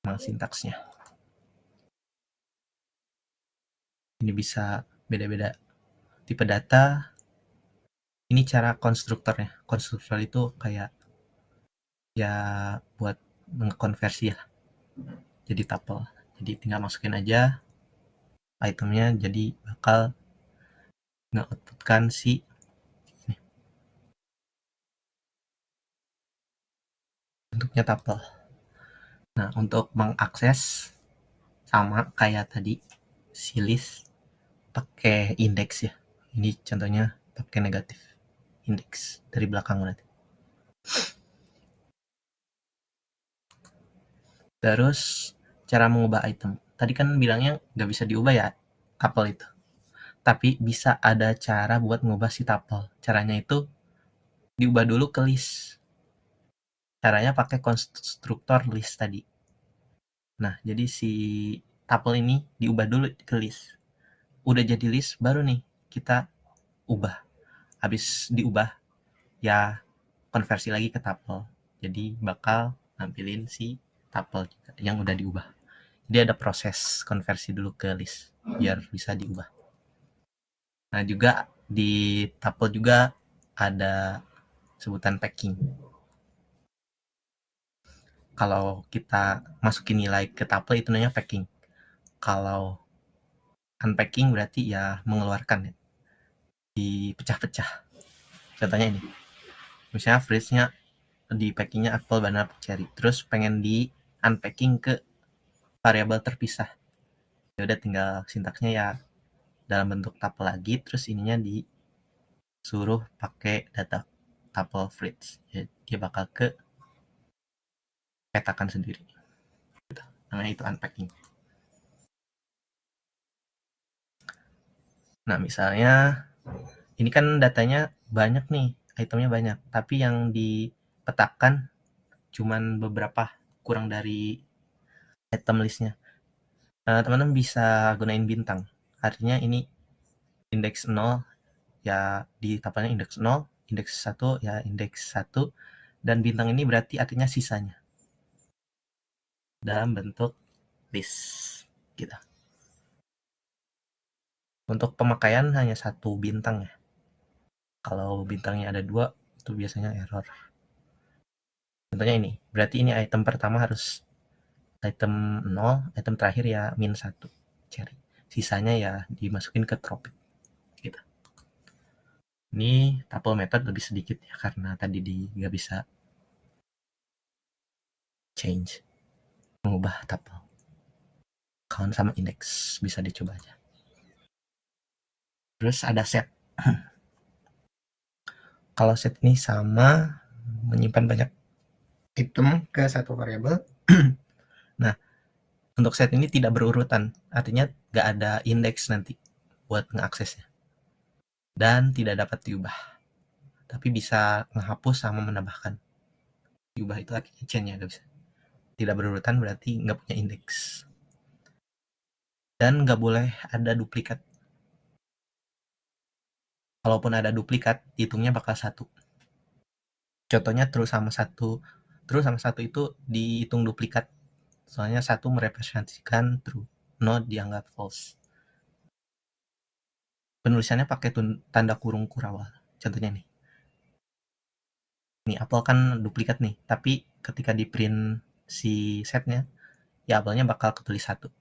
Memang sintaksnya. Ini bisa beda-beda tipe data. Ini cara konstruktornya. Konstruktor itu kayak ya buat mengkonversi ya. Jadi tuple. Jadi tinggal masukin aja itemnya, jadi bakal nge-outputkan si bentuknya tuple. Nah, untuk mengakses sama kayak tadi si list pakai indeks ya. Ini contohnya pakai negatif indeks dari belakang nanti. Terus cara mengubah item. Tadi kan bilangnya nggak bisa diubah ya tuple itu. Tapi bisa ada cara buat mengubah si tuple. Caranya itu diubah dulu ke list. Caranya pakai konstruktor list tadi. Nah, jadi si tuple ini diubah dulu ke list. Udah jadi list, baru nih kita ubah. Habis diubah, ya konversi lagi ke tuple. Jadi bakal nampilin si tuple yang udah diubah. Jadi ada proses konversi dulu ke list, biar bisa diubah. Nah, juga di tuple juga ada sebutan packing. Kalau kita masukin nilai ke tuple itu namanya packing. Kalau unpacking berarti ya mengeluarkan ya, dipecah-pecah. Contohnya ini, misalnya fruitsnya di packingnya apple, banana, cherry, terus pengen di unpacking ke variabel terpisah, ya udah tinggal sintaksnya ya dalam bentuk tuple lagi, terus ininya suruh pakai data tuple Fritz. Jadi dia bakal ke petakan sendiri. Namanya itu unpacking. Nah, misalnya ini kan datanya banyak nih, itemnya banyak, tapi yang dipetakan cuman beberapa, kurang dari item listnya. Teman-teman bisa gunain bintang. Artinya ini indeks 0 ya di tapelnya indeks 0, indeks 1 ya indeks 1, dan bintang ini berarti artinya sisanya dalam bentuk list gitu. Untuk pemakaian hanya 1 bintang ya. Kalau bintangnya ada 2 itu biasanya error. Contohnya ini, berarti ini item pertama harus item 0, item terakhir ya min 1 cherry. Sisanya ya dimasukin ke tropik gitu. Ini tuple method lebih sedikit ya karena tadi nggak bisa change, mengubah tuple. Count sama indeks bisa dicoba aja. Terus ada set. Kalau set ini sama menyimpan banyak item ke satu variabel. Nah, untuk set ini tidak berurutan, artinya nggak ada indeks nanti buat ngeaksesnya. Dan tidak dapat diubah. Tapi bisa menghapus sama menambahkan. Diubah itu artinya change ya, nggak bisa. Tidak berurutan berarti nggak punya indeks. Dan nggak boleh ada duplikat. Kalaupun ada duplikat, hitungnya bakal 1. Contohnya true sama 1. True sama 1 itu dihitung duplikat. Soalnya 1 merepresentasikan true. 0 dianggap false. Penulisannya pakai tanda kurung kurawal. Contohnya nih. Nih, apel kan duplikat nih. Tapi ketika di print si setnya, ya apelnya bakal ketulis 1.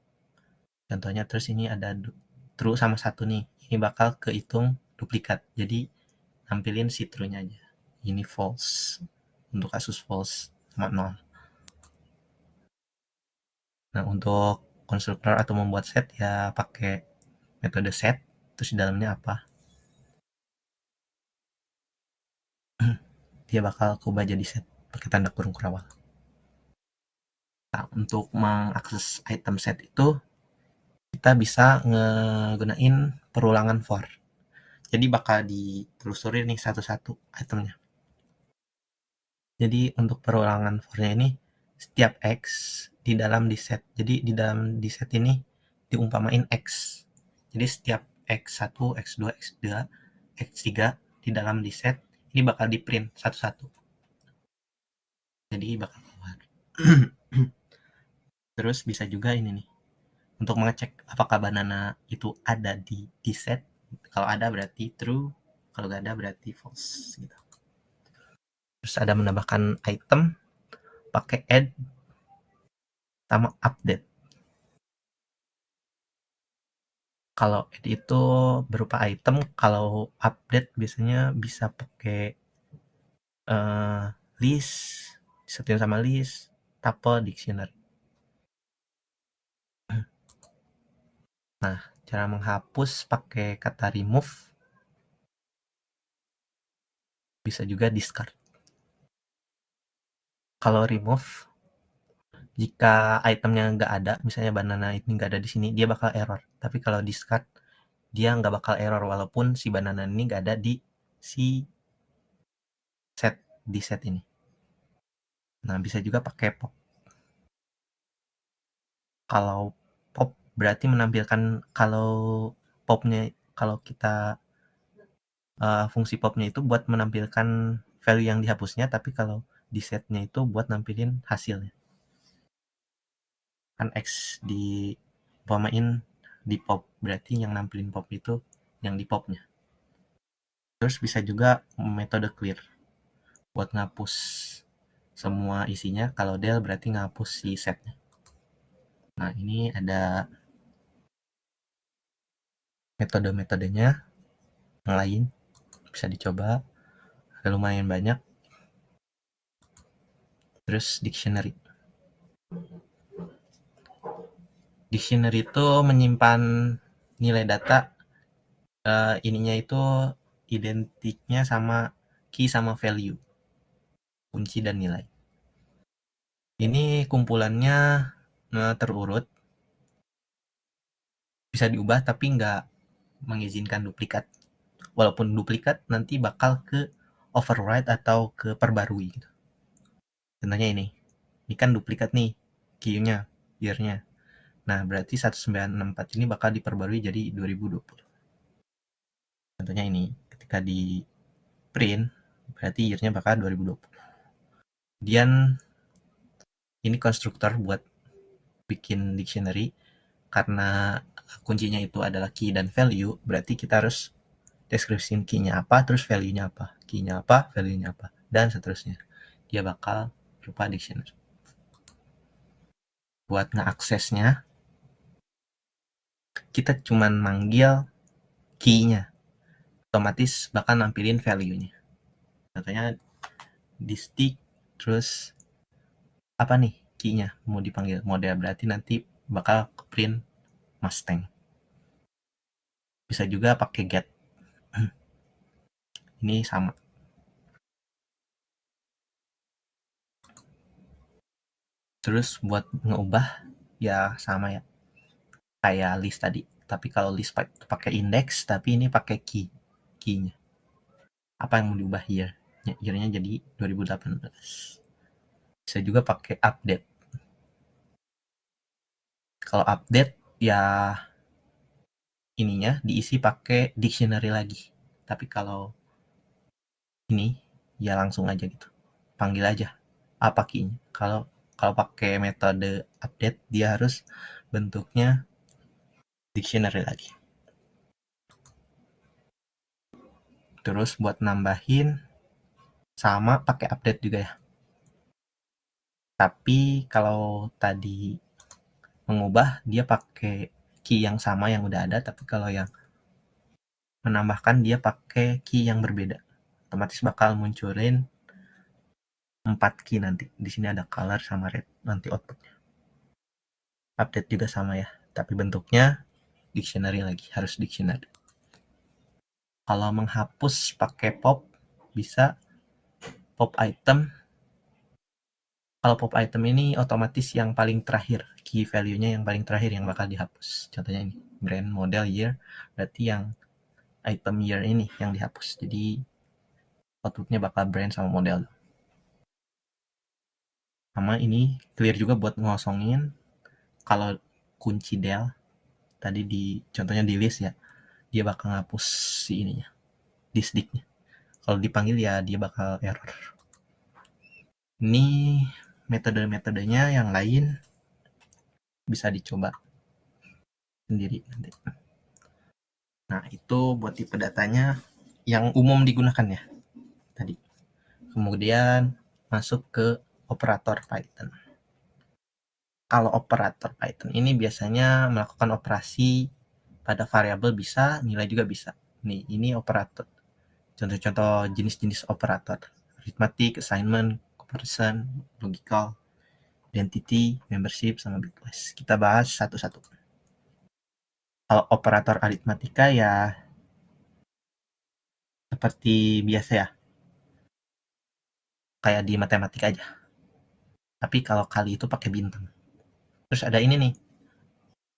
Contohnya terus ini ada true sama 1 nih. Ini bakal kehitung duplikat. Jadi nampilin si true-nya aja. Ini false. Untuk kasus false sama 0. Nah, untuk konstruktor atau membuat set ya pakai metode set, terus di dalamnya apa. Dia bakal kubah jadi set pakai tanda kurung kurawal. Nah, untuk mengakses item set itu kita bisa ngegunain perulangan for. Jadi bakal ditelusuri nih satu-satu itemnya. Jadi untuk perulangan for-nya ini setiap X di dalam di set. Jadi di dalam di set ini diumpamain X. Jadi setiap X1, X2, X3, X3 di dalam di set ini bakal di print satu-satu. Jadi bakal keluar. Terus bisa juga ini nih. Untuk mengecek apakah banana itu ada di set. Kalau ada berarti true, kalau nggak ada berarti false gitu. Terus ada menambahkan item pakai add sama update. Kalau add itu berupa item, kalau update biasanya bisa pakai list, disatuin sama list, tuple, dictionary. Nah, cara menghapus pakai kata remove, bisa juga discard. Kalau remove, jika itemnya nggak ada, misalnya banana ini nggak ada di sini, dia bakal error. Tapi kalau discard, dia nggak bakal error walaupun si banana ini nggak ada di si set ini. Nah, bisa juga pakai pop. Kalau pop berarti menampilkan kalau popnya, kalau kita fungsi popnya itu buat menampilkan value yang dihapusnya, tapi kalau di setnya itu buat nampilin hasilnya. Kan X di pemain di pop, berarti yang nampilin pop itu yang di popnya. Terus bisa juga metode clear buat ngapus semua isinya. Kalau del berarti ngapus si setnya. Nah, ini ada metode-metodenya yang lain, bisa dicoba, ada lumayan banyak. Terus dictionary itu menyimpan nilai data, ininya itu identiknya sama key sama value, kunci dan nilai. Ini kumpulannya terurut, bisa diubah tapi nggak mengizinkan duplikat. Walaupun duplikat nanti bakal ke override atau ke perbarui gitu. Contohnya ini kan duplikat nih key-nya, year-nya. Nah, berarti 1964 ini bakal diperbarui jadi 2020. Contohnya ini, ketika di print, berarti year-nya bakal 2020. Kemudian ini konstruktor buat bikin dictionary, karena kuncinya itu adalah key dan value, berarti kita harus deskripsi key-nya apa, terus value-nya apa. Key-nya apa, value-nya apa, dan seterusnya. Dia bakal berupa dictionary. Buat ngeaksesnya, kita cuman manggil key-nya. Otomatis bakal nampilin value-nya. Contohnya di stick, terus apa nih key-nya mau dipanggil model, berarti nanti bakal print Mustang. Bisa juga pakai get. Ini sama. Terus buat ngeubah ya sama ya, kayak list tadi. Tapi kalau list pakai index, tapi ini pakai key-nya. Apa yang mau diubah year? Year-nya jadi 2018. Bisa juga pakai update. Kalau update ya ininya diisi pakai dictionary lagi. Tapi kalau ini ya langsung aja gitu. Panggil aja apa key-nya. Kalau pakai metode update dia harus bentuknya dictionary lagi. Terus buat nambahin sama pakai update juga ya. Tapi kalau tadi mengubah dia pakai key yang sama yang udah ada, tapi kalau yang menambahkan dia pakai key yang berbeda. Otomatis bakal munculin 4 key nanti. Di sini ada color sama red nanti outputnya. Update juga sama ya, tapi bentuknya dictionary lagi, harus dictionary. Kalau menghapus pakai pop, bisa pop item. Kalau pop item ini otomatis yang paling terakhir, key value-nya yang paling terakhir yang bakal dihapus. Contohnya ini, brand, model, year, berarti yang item year ini yang dihapus. Jadi outputnya bakal brand sama model. Sama ini clear juga buat ngosongin. Kalau kunci del tadi di contohnya di list ya, dia bakal ngapus si ininya, disknya. Kalau dipanggil ya dia bakal error. Ini metode-metodenya yang lain bisa dicoba sendiri nanti. Nah, itu buat tipe datanya yang umum digunakan ya tadi. Kemudian masuk ke operator Python. Kalau operator Python ini biasanya melakukan operasi pada variabel bisa, nilai juga bisa. Nih, ini operator. Contoh-contoh jenis-jenis operator. Arithmetic, assignment, comparison, logical, identity, membership, sama bitwise. Kita bahas satu-satu. Kalau operator aritmatika ya seperti biasa ya, kayak di matematika aja. Tapi kalau kali itu pakai bintang. Terus ada ini nih.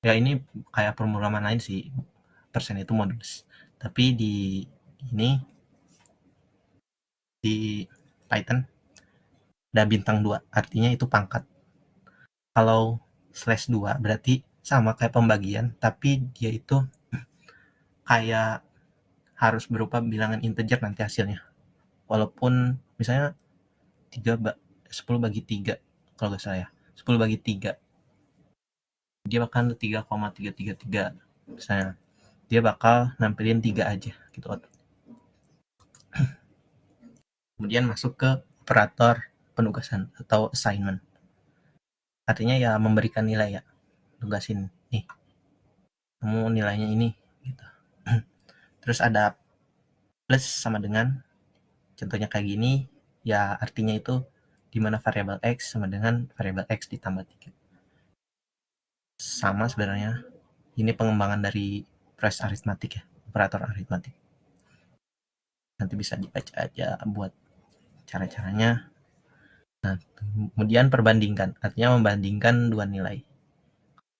Ya ini kayak pemrograman lain sih. Persen itu modulus. Tapi ini di Python ada bintang 2. Artinya itu pangkat. Kalau slash 2 berarti sama kayak pembagian, tapi dia itu kayak harus berupa bilangan integer nanti hasilnya. Walaupun misalnya 10 bagi 3 kalau nggak salah ya. 10 bagi 3 dia bakal 3,333 misalnya. Dia bakal nampilin 3 aja gitu. Kemudian masuk ke operator penugasan atau assignment. Artinya ya memberikan nilai ya. Tugasin nih. Kamu nilainya ini gitu. Terus ada plus sama dengan, contohnya kayak gini, ya artinya itu di mana variabel x sama dengan variabel x ditambah 3. Sama sebenarnya. Ini pengembangan dari proses aritmatik ya, operator aritmatik. nanti bisa dibaca aja buat cara-caranya. Nah, kemudian perbandingkan, artinya membandingkan dua nilai.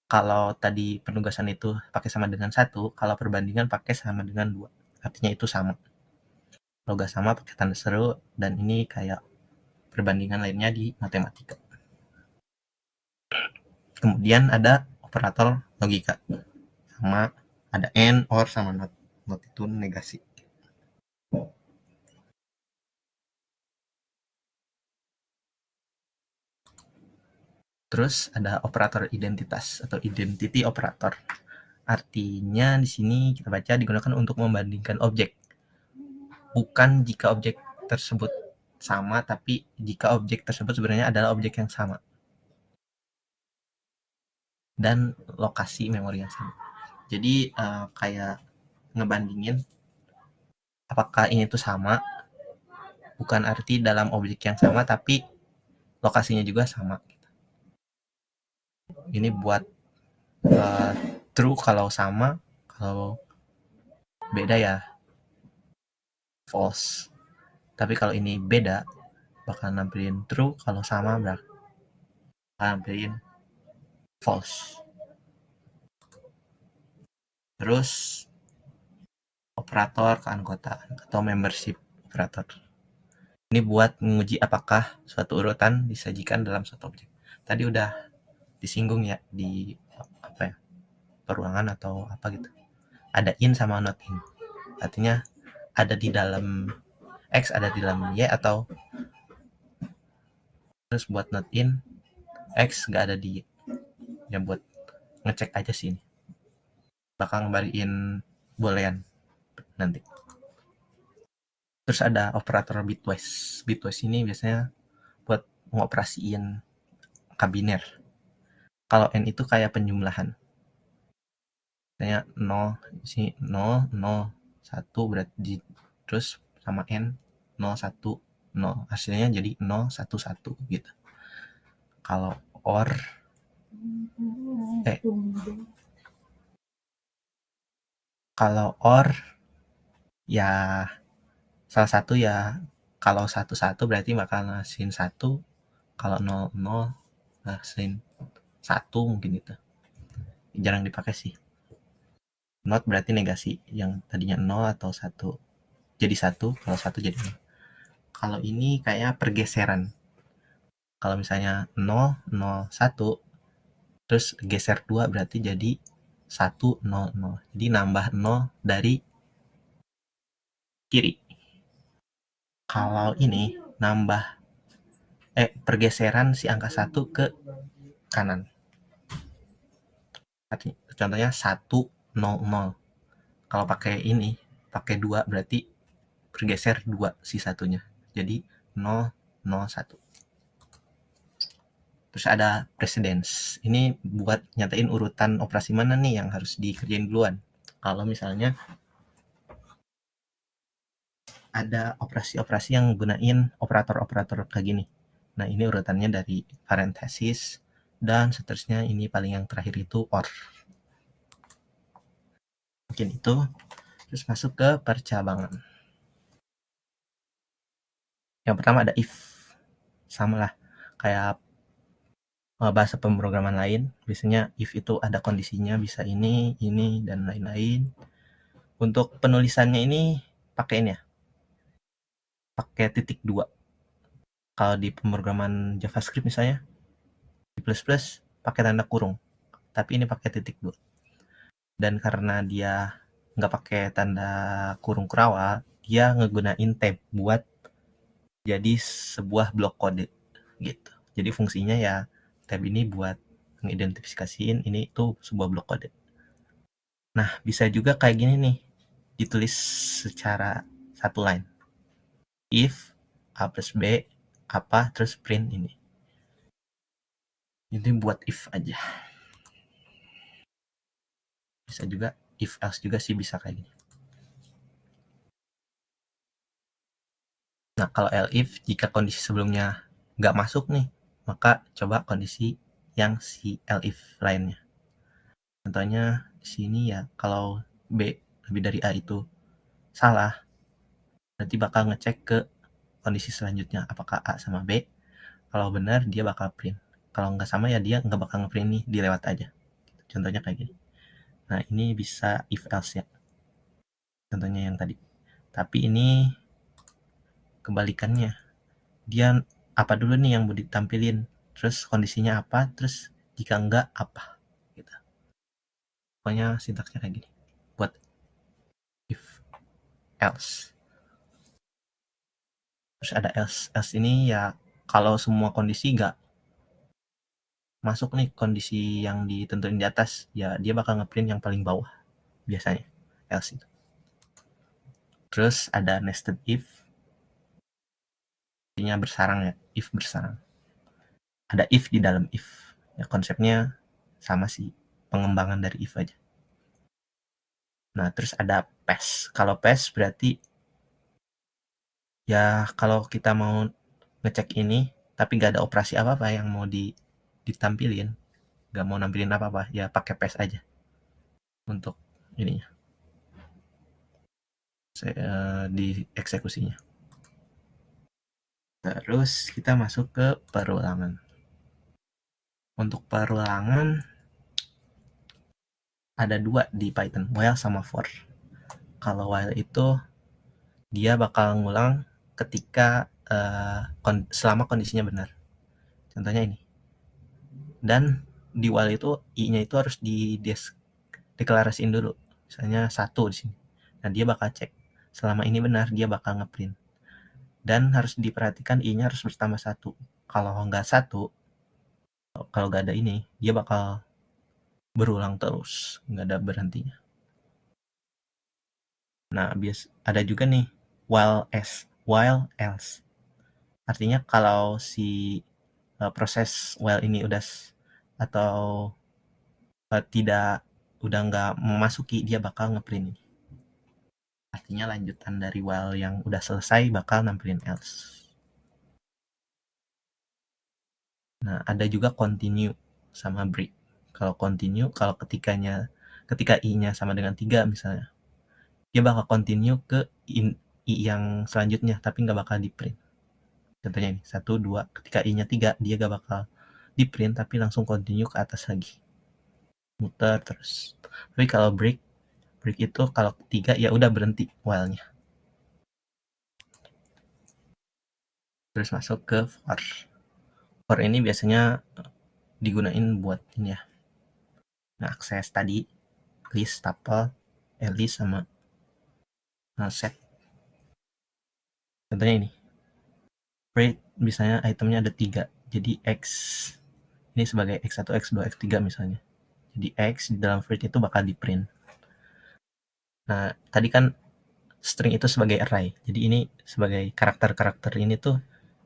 Kalau tadi penugasan itu pakai sama dengan 1, kalau perbandingan pakai sama dengan 2. Artinya itu sama. Kalau nggak sama pakai tanda seru, dan ini kayak perbandingan lainnya di matematika. Kemudian ada operator logika. Sama ada and, or, sama not. Not itu negasi. Terus ada operator identitas atau identity operator. Artinya di sini kita baca digunakan untuk membandingkan objek. Bukan jika objek tersebut sama, tapi jika objek tersebut sebenarnya adalah objek yang sama. Dan lokasi memori yang sama. Jadi kayak ngebandingin apakah ini tuh sama, bukan arti dalam objek yang sama, tapi lokasinya juga sama. Ini buat true kalau sama, kalau beda ya false. Tapi kalau ini beda, bakal nampilin true, kalau sama bakal nampilin false. Terus operator keanggotaan atau membership operator. Ini buat menguji apakah suatu urutan disajikan dalam suatu objek. Tadi udah disinggung ya di apa ya, peruangan atau apa gitu. Ada in sama not in. Artinya ada di dalam X, ada di dalam Y, atau terus buat not in X nggak ada di Y. Ya buat ngecek aja sih ini. Bakal ngembaliin boolean nanti. Terus ada operator bitwise. Bitwise ini biasanya buat ngoperasiin kabiner. Kalau n itu kayak penjumlahan. Misalnya 0, sini 0, 0, 1 berarti terus sama n 0, 1, 0. Hasilnya jadi 0, 1, 1 gitu. Kalau or kalau or ya salah satu ya, kalau 1, 1 berarti bakal ngasihin 1, kalau 0, 0 ngasihin 1 mungkin gitu. Jarang dipakai sih. Not berarti negasi, yang tadinya 0 atau 1 jadi 1, kalau 1 jadi 0. Kalau ini kayak pergeseran. Kalau misalnya 0, 0, 1, terus geser 2 berarti jadi 1, 0, 0. Jadi nambah 0 dari kiri. Kalau ini nambah pergeseran si angka 1 ke kanan. Contohnya 1, 0, 0. Kalau pakai ini, pakai 2 berarti bergeser 2 si satunya. Jadi 0, 0, 1. Terus ada precedence. Ini buat nyatain urutan operasi mana nih yang harus dikerjain duluan. Kalau misalnya ada operasi-operasi yang gunain operator-operator kayak gini. Nah, ini urutannya dari parenthesis dan seterusnya. Ini paling yang terakhir itu or. Mungkin itu. Terus masuk ke percabangan. Yang pertama ada if. Sama lah kayak bahasa pemrograman lain. Biasanya if itu ada kondisinya, bisa ini, dan lain-lain. Untuk penulisannya ini pakai ini ya, pakai titik 2. Kalau di pemrograman JavaScript misalnya, di plus pakai tanda kurung, tapi ini pakai titik 2. Dan karena dia nggak pakai tanda kurung kurawal, dia ngegunain tab buat jadi sebuah blok kode gitu. Jadi fungsinya ya tab ini buat mengidentifikasiin ini itu sebuah blok kode. Nah, bisa juga kayak gini nih, ditulis secara satu line. If A plus B apa, terus print ini. Ini buat if aja. Bisa juga if else juga sih, bisa kayak gini. Nah, kalau elif jika kondisi sebelumnya nggak masuk nih, maka coba kondisi yang si elif lainnya. Contohnya di sini ya, kalau B lebih dari A itu salah, Berarti bakal ngecek ke kondisi selanjutnya, apakah A sama B. Kalau benar, dia bakal print. Kalau nggak sama, ya dia nggak bakal nge-print nih, dilewat aja. Contohnya kayak gini. Nah, ini bisa if else ya. Contohnya yang tadi. Tapi ini kebalikannya. Dia apa dulu nih yang mau ditampilin, terus kondisinya apa, terus jika enggak apa, gitu. Pokoknya sintaksnya kayak gini buat if else. Terus ada else ini ya kalau semua kondisi nggak masuk nih kondisi yang ditentuin di atas, ya dia bakal ngeprint yang paling bawah biasanya else itu. Terus ada nested if, artinya bersarang ya, if bersarang. Ada if di dalam if, ya konsepnya sama sih, pengembangan dari if aja. Nah, terus ada pass. Kalau pass berarti ya kalau kita mau ngecek ini tapi nggak ada operasi apa-apa yang mau ditampilin, nggak mau nampilin apa-apa, ya pakai pass aja untuk ininya, di eksekusinya. Terus kita masuk ke perulangan. Untuk perulangan ada dua di Python, while sama for. Kalau while itu dia bakal ngulang ketika selama kondisinya benar. Contohnya ini. Dan di while itu i-nya itu harus deklarasiin dulu. Misalnya 1 di sini. Nah, dia bakal cek. Selama ini benar, dia bakal ngeprint. Dan harus diperhatikan i-nya harus bertambah 1. Kalau nggak 1, kalau nggak ada ini, dia bakal berulang terus, nggak ada berhentinya. Nah, ada juga nih while else. Artinya kalau si proses while ini udah atau tidak udah nggak memasuki, dia bakal ngeprint ini. Artinya lanjutan dari while yang udah selesai bakal nampilin else. Nah, ada juga continue sama break. Kalau continue, kalau ketika i-nya sama dengan 3 misalnya, dia bakal continue ke i yang selanjutnya, tapi nggak bakal di print. Contohnya ini, 1, 2, ketika i-nya 3, dia nggak bakal di print, tapi langsung continue ke atas lagi. Muter terus. Tapi kalau break itu kalau 3 ya udah berhenti while-nya. Terus masuk ke for. For ini biasanya digunain buat ini ya. Nah, akses tadi, list, tuple, list, sama set. Contohnya ini. Rate misalnya itemnya ada 3. Jadi X ini sebagai X1, X2, X3 misalnya. Jadi X di dalam for itu bakal di print. Nah, tadi kan string itu sebagai array. Jadi ini sebagai karakter-karakter ini tuh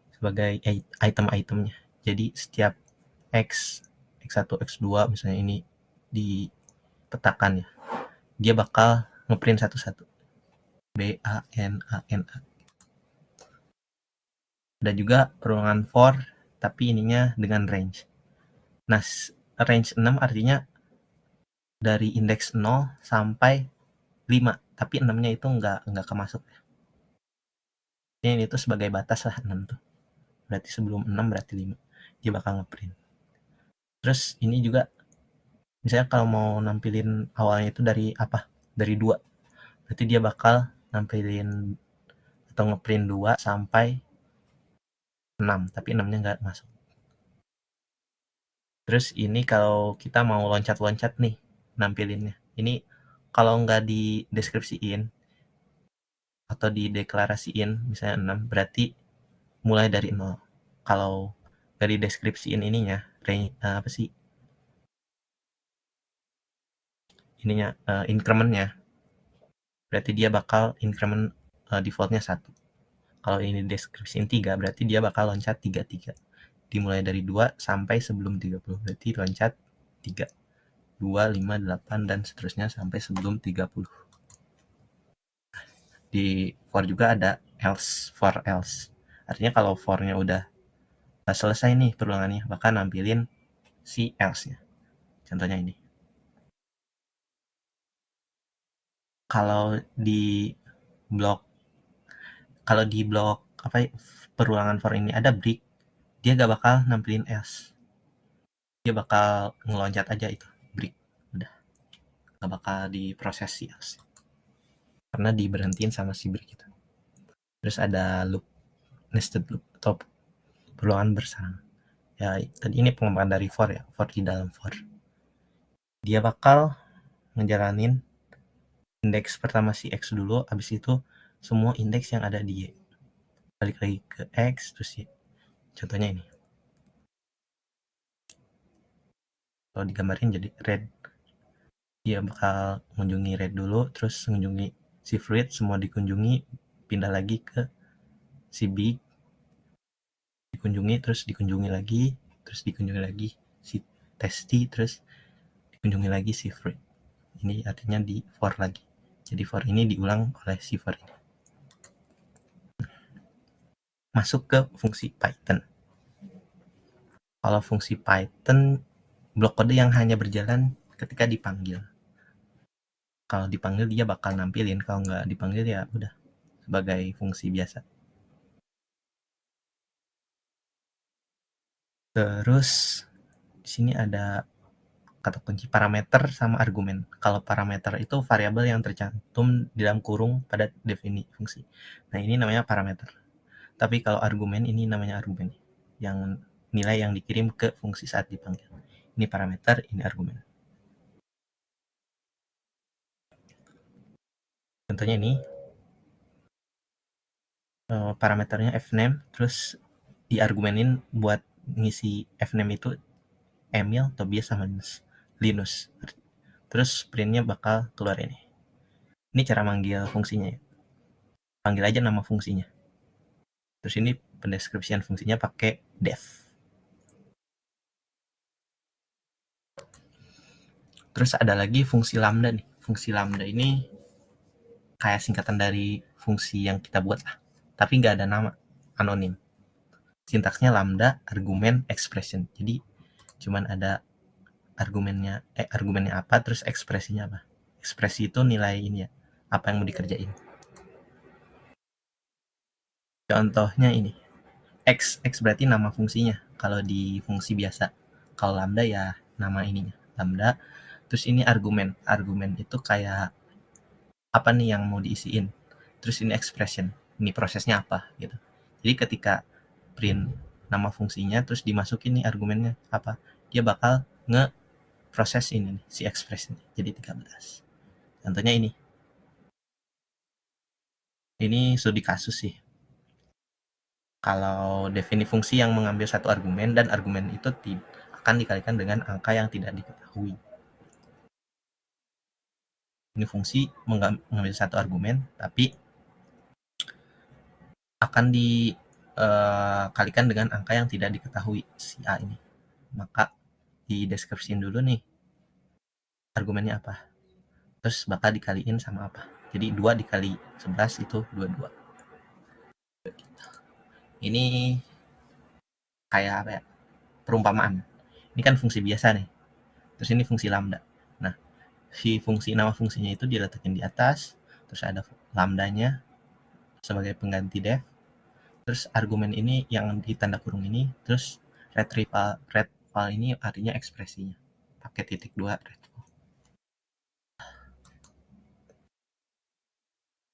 sebagai item-itemnya. Jadi setiap X, X1, X2 misalnya ini dipetakan ya. Dia bakal ngeprint satu-satu. B, A, N, A, N, A. Ada juga perulangan for, tapi ininya dengan range. Nah, range 6 artinya dari indeks 0 sampai 5, tapi 6-nya itu nggak kemasuk. Ini itu sebagai batas lah 6 tuh. Berarti sebelum 6 berarti 5. Dia bakal ngeprint. Terus ini juga misalnya kalau mau nampilin awalnya itu dari apa? Dari 2. Berarti dia bakal nampilin atau ngeprint 2 sampai 6, tapi 6-nya nggak masuk. Terus ini kalau kita mau loncat-loncat nih nampilinnya. Ini kalau nggak di deskripsiin atau dideklarasiin misalnya 6, berarti mulai dari 0. Kalau dari deskripsiin ininya, apa sih ininya, increment-nya, berarti dia bakal increment default-nya 1. Kalau ini deskripsiin 3, berarti dia bakal loncat 3, dimulai dari 2 sampai sebelum 30, berarti loncat 3, 2, 5, 8, dan seterusnya sampai sebelum 30. Di for juga ada else, for else. Artinya kalau for-nya udah selesai nih perulangannya, bakal nampilin si else-nya. Contohnya ini. Kalau di blok kalau di blok perulangan for ini ada break, dia gak bakal nampilin else. Dia bakal ngeloncat aja itu break. Udah. Gak bakal diproses si else. Karena diberhentiin sama si break itu. Terus ada loop, nested loop atau perulangan bersarang. Ya, tadi ini pengembangan dari for ya, for di dalam for. Dia bakal ngejalanin indeks pertama si X dulu, habis itu semua indeks yang ada di Y. Balik lagi ke X, terus Y. Contohnya ini. Kalau digambarin jadi red. Dia bakal mengunjungi red dulu, terus mengunjungi si fruit, semua dikunjungi, pindah lagi ke si big, dikunjungi, terus dikunjungi lagi, terus dikunjungi lagi si tasty, terus dikunjungi lagi si fruit. Ini artinya di for lagi. Jadi for ini diulang oleh si for ini. Masuk ke fungsi Python. Kalau fungsi Python, blok kode yang hanya berjalan ketika dipanggil. Kalau dipanggil dia bakal nampilin, kalau nggak dipanggil ya udah sebagai fungsi biasa. Terus di sini ada kata kunci parameter sama argumen. Kalau parameter itu variabel yang tercantum di dalam kurung pada definisi fungsi. Nah, ini namanya parameter. Tapi kalau argumen ini namanya argumen. Yang nilai yang dikirim ke fungsi saat dipanggil. Ini parameter, ini argumen. Contohnya ini parameternya fname, terus diargumenin buat ngisi fname itu Emil, Tobias, sama Linus. Terus printnya bakal keluar ini. Ini cara manggil fungsinya ya. Panggil aja nama fungsinya. Terus ini pendeskripsian fungsinya pakai def. Terus ada lagi fungsi lambda nih. Fungsi lambda ini kayak singkatan dari fungsi yang kita buat lah. Tapi nggak ada nama, anonim. Sintaksnya lambda, argumen, expression. Jadi cuman ada argumennya apa, terus ekspresinya apa. Ekspresi itu nilai ini ya, apa yang mau dikerjain. Contohnya ini, X berarti nama fungsinya. Kalau di fungsi biasa, kalau lambda ya nama ininya, lambda. Terus ini argumen. Argumen itu kayak apa nih yang mau diisiin. Terus ini expression. Ini prosesnya apa gitu. Jadi ketika print nama fungsinya terus dimasukin nih argumennya apa, dia bakal nge-proses ini nih, si expression. Jadi 13. Contohnya ini. Ini studi kasus sih. Kalau definisi fungsi yang mengambil satu argumen dan argumen itu akan dikalikan dengan angka yang tidak diketahui. Ini fungsi mengambil satu argumen tapi akan dikalikan dengan angka yang tidak diketahui si A ini. Maka di deskripsiin dulu nih argumennya apa. Terus bakal dikaliin sama apa. Jadi 2 dikali 11 itu 22. Ini kayak apa ya? Perumpamaan. Ini kan fungsi biasa nih. Terus ini fungsi lambda. Nah, si fungsi nama fungsinya itu diletakin di atas, terus ada lambdanya sebagai pengganti def. Terus argumen ini yang di tanda kurung ini, terus retrieval ini artinya ekspresinya. Pakai titik 2 retrieval.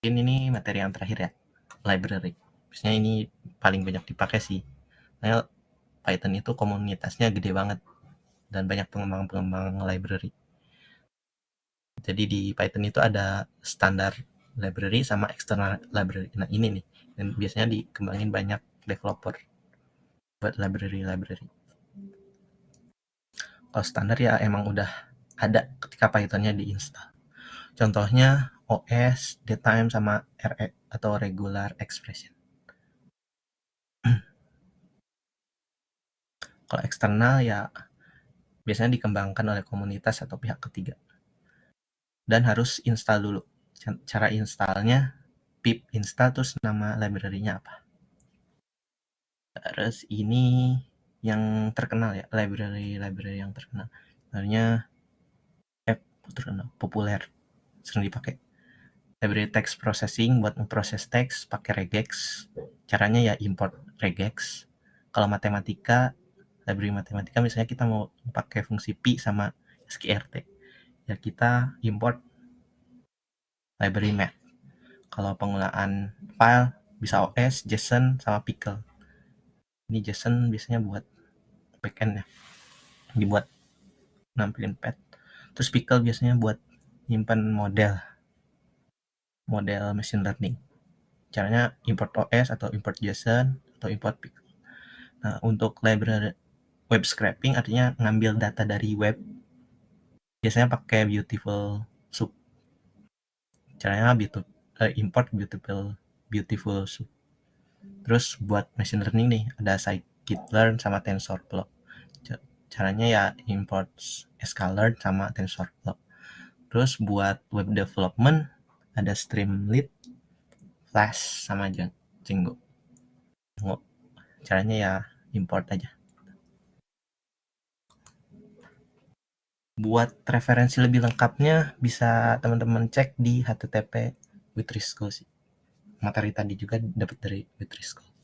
Ini materi yang terakhir ya, library. Biasanya ini paling banyak dipakai sih. Karena Python itu komunitasnya gede banget dan banyak pengembang library. Jadi di Python itu ada standar library sama external library. Nah, ini nih. Dan biasanya dikembangin banyak developer buat library. Kalau standar ya emang udah ada ketika Pythonnya diinstal. Contohnya OS, datetime, sama RE atau regular expression. Kalau eksternal ya biasanya dikembangkan oleh komunitas atau pihak ketiga. Dan harus install dulu. Cara installnya pip install terus nama library-nya apa. Terus ini yang terkenal ya, library yang terkenal. Sebenarnya terkenal, populer, sering dipakai. library text processing buat memproses teks pakai regex. Caranya ya import regex. Kalau matematika, library matematika misalnya kita mau pakai fungsi pi sama skrt, ya kita import library math. Kalau penggunaan file bisa OS, JSON, sama pickle. Ini JSON biasanya buat backend ya, dibuat nampilin pad. Terus pickle biasanya buat nyimpan model machine learning. Caranya import OS atau import JSON atau import pickle. Nah, untuk library web scraping artinya ngambil data dari web, biasanya pakai Beautiful Soup. Caranya import Beautiful Soup. Terus buat machine learning nih, ada scikit-learn sama TensorFlow. Caranya ya import sklearn sama TensorFlow. Terus buat web development ada Streamlit, Flash, sama Django. Caranya ya import aja. Buat referensi lebih lengkapnya bisa teman-teman cek di http Witrisco sih. Materi tadi juga dapat dari Witrisco.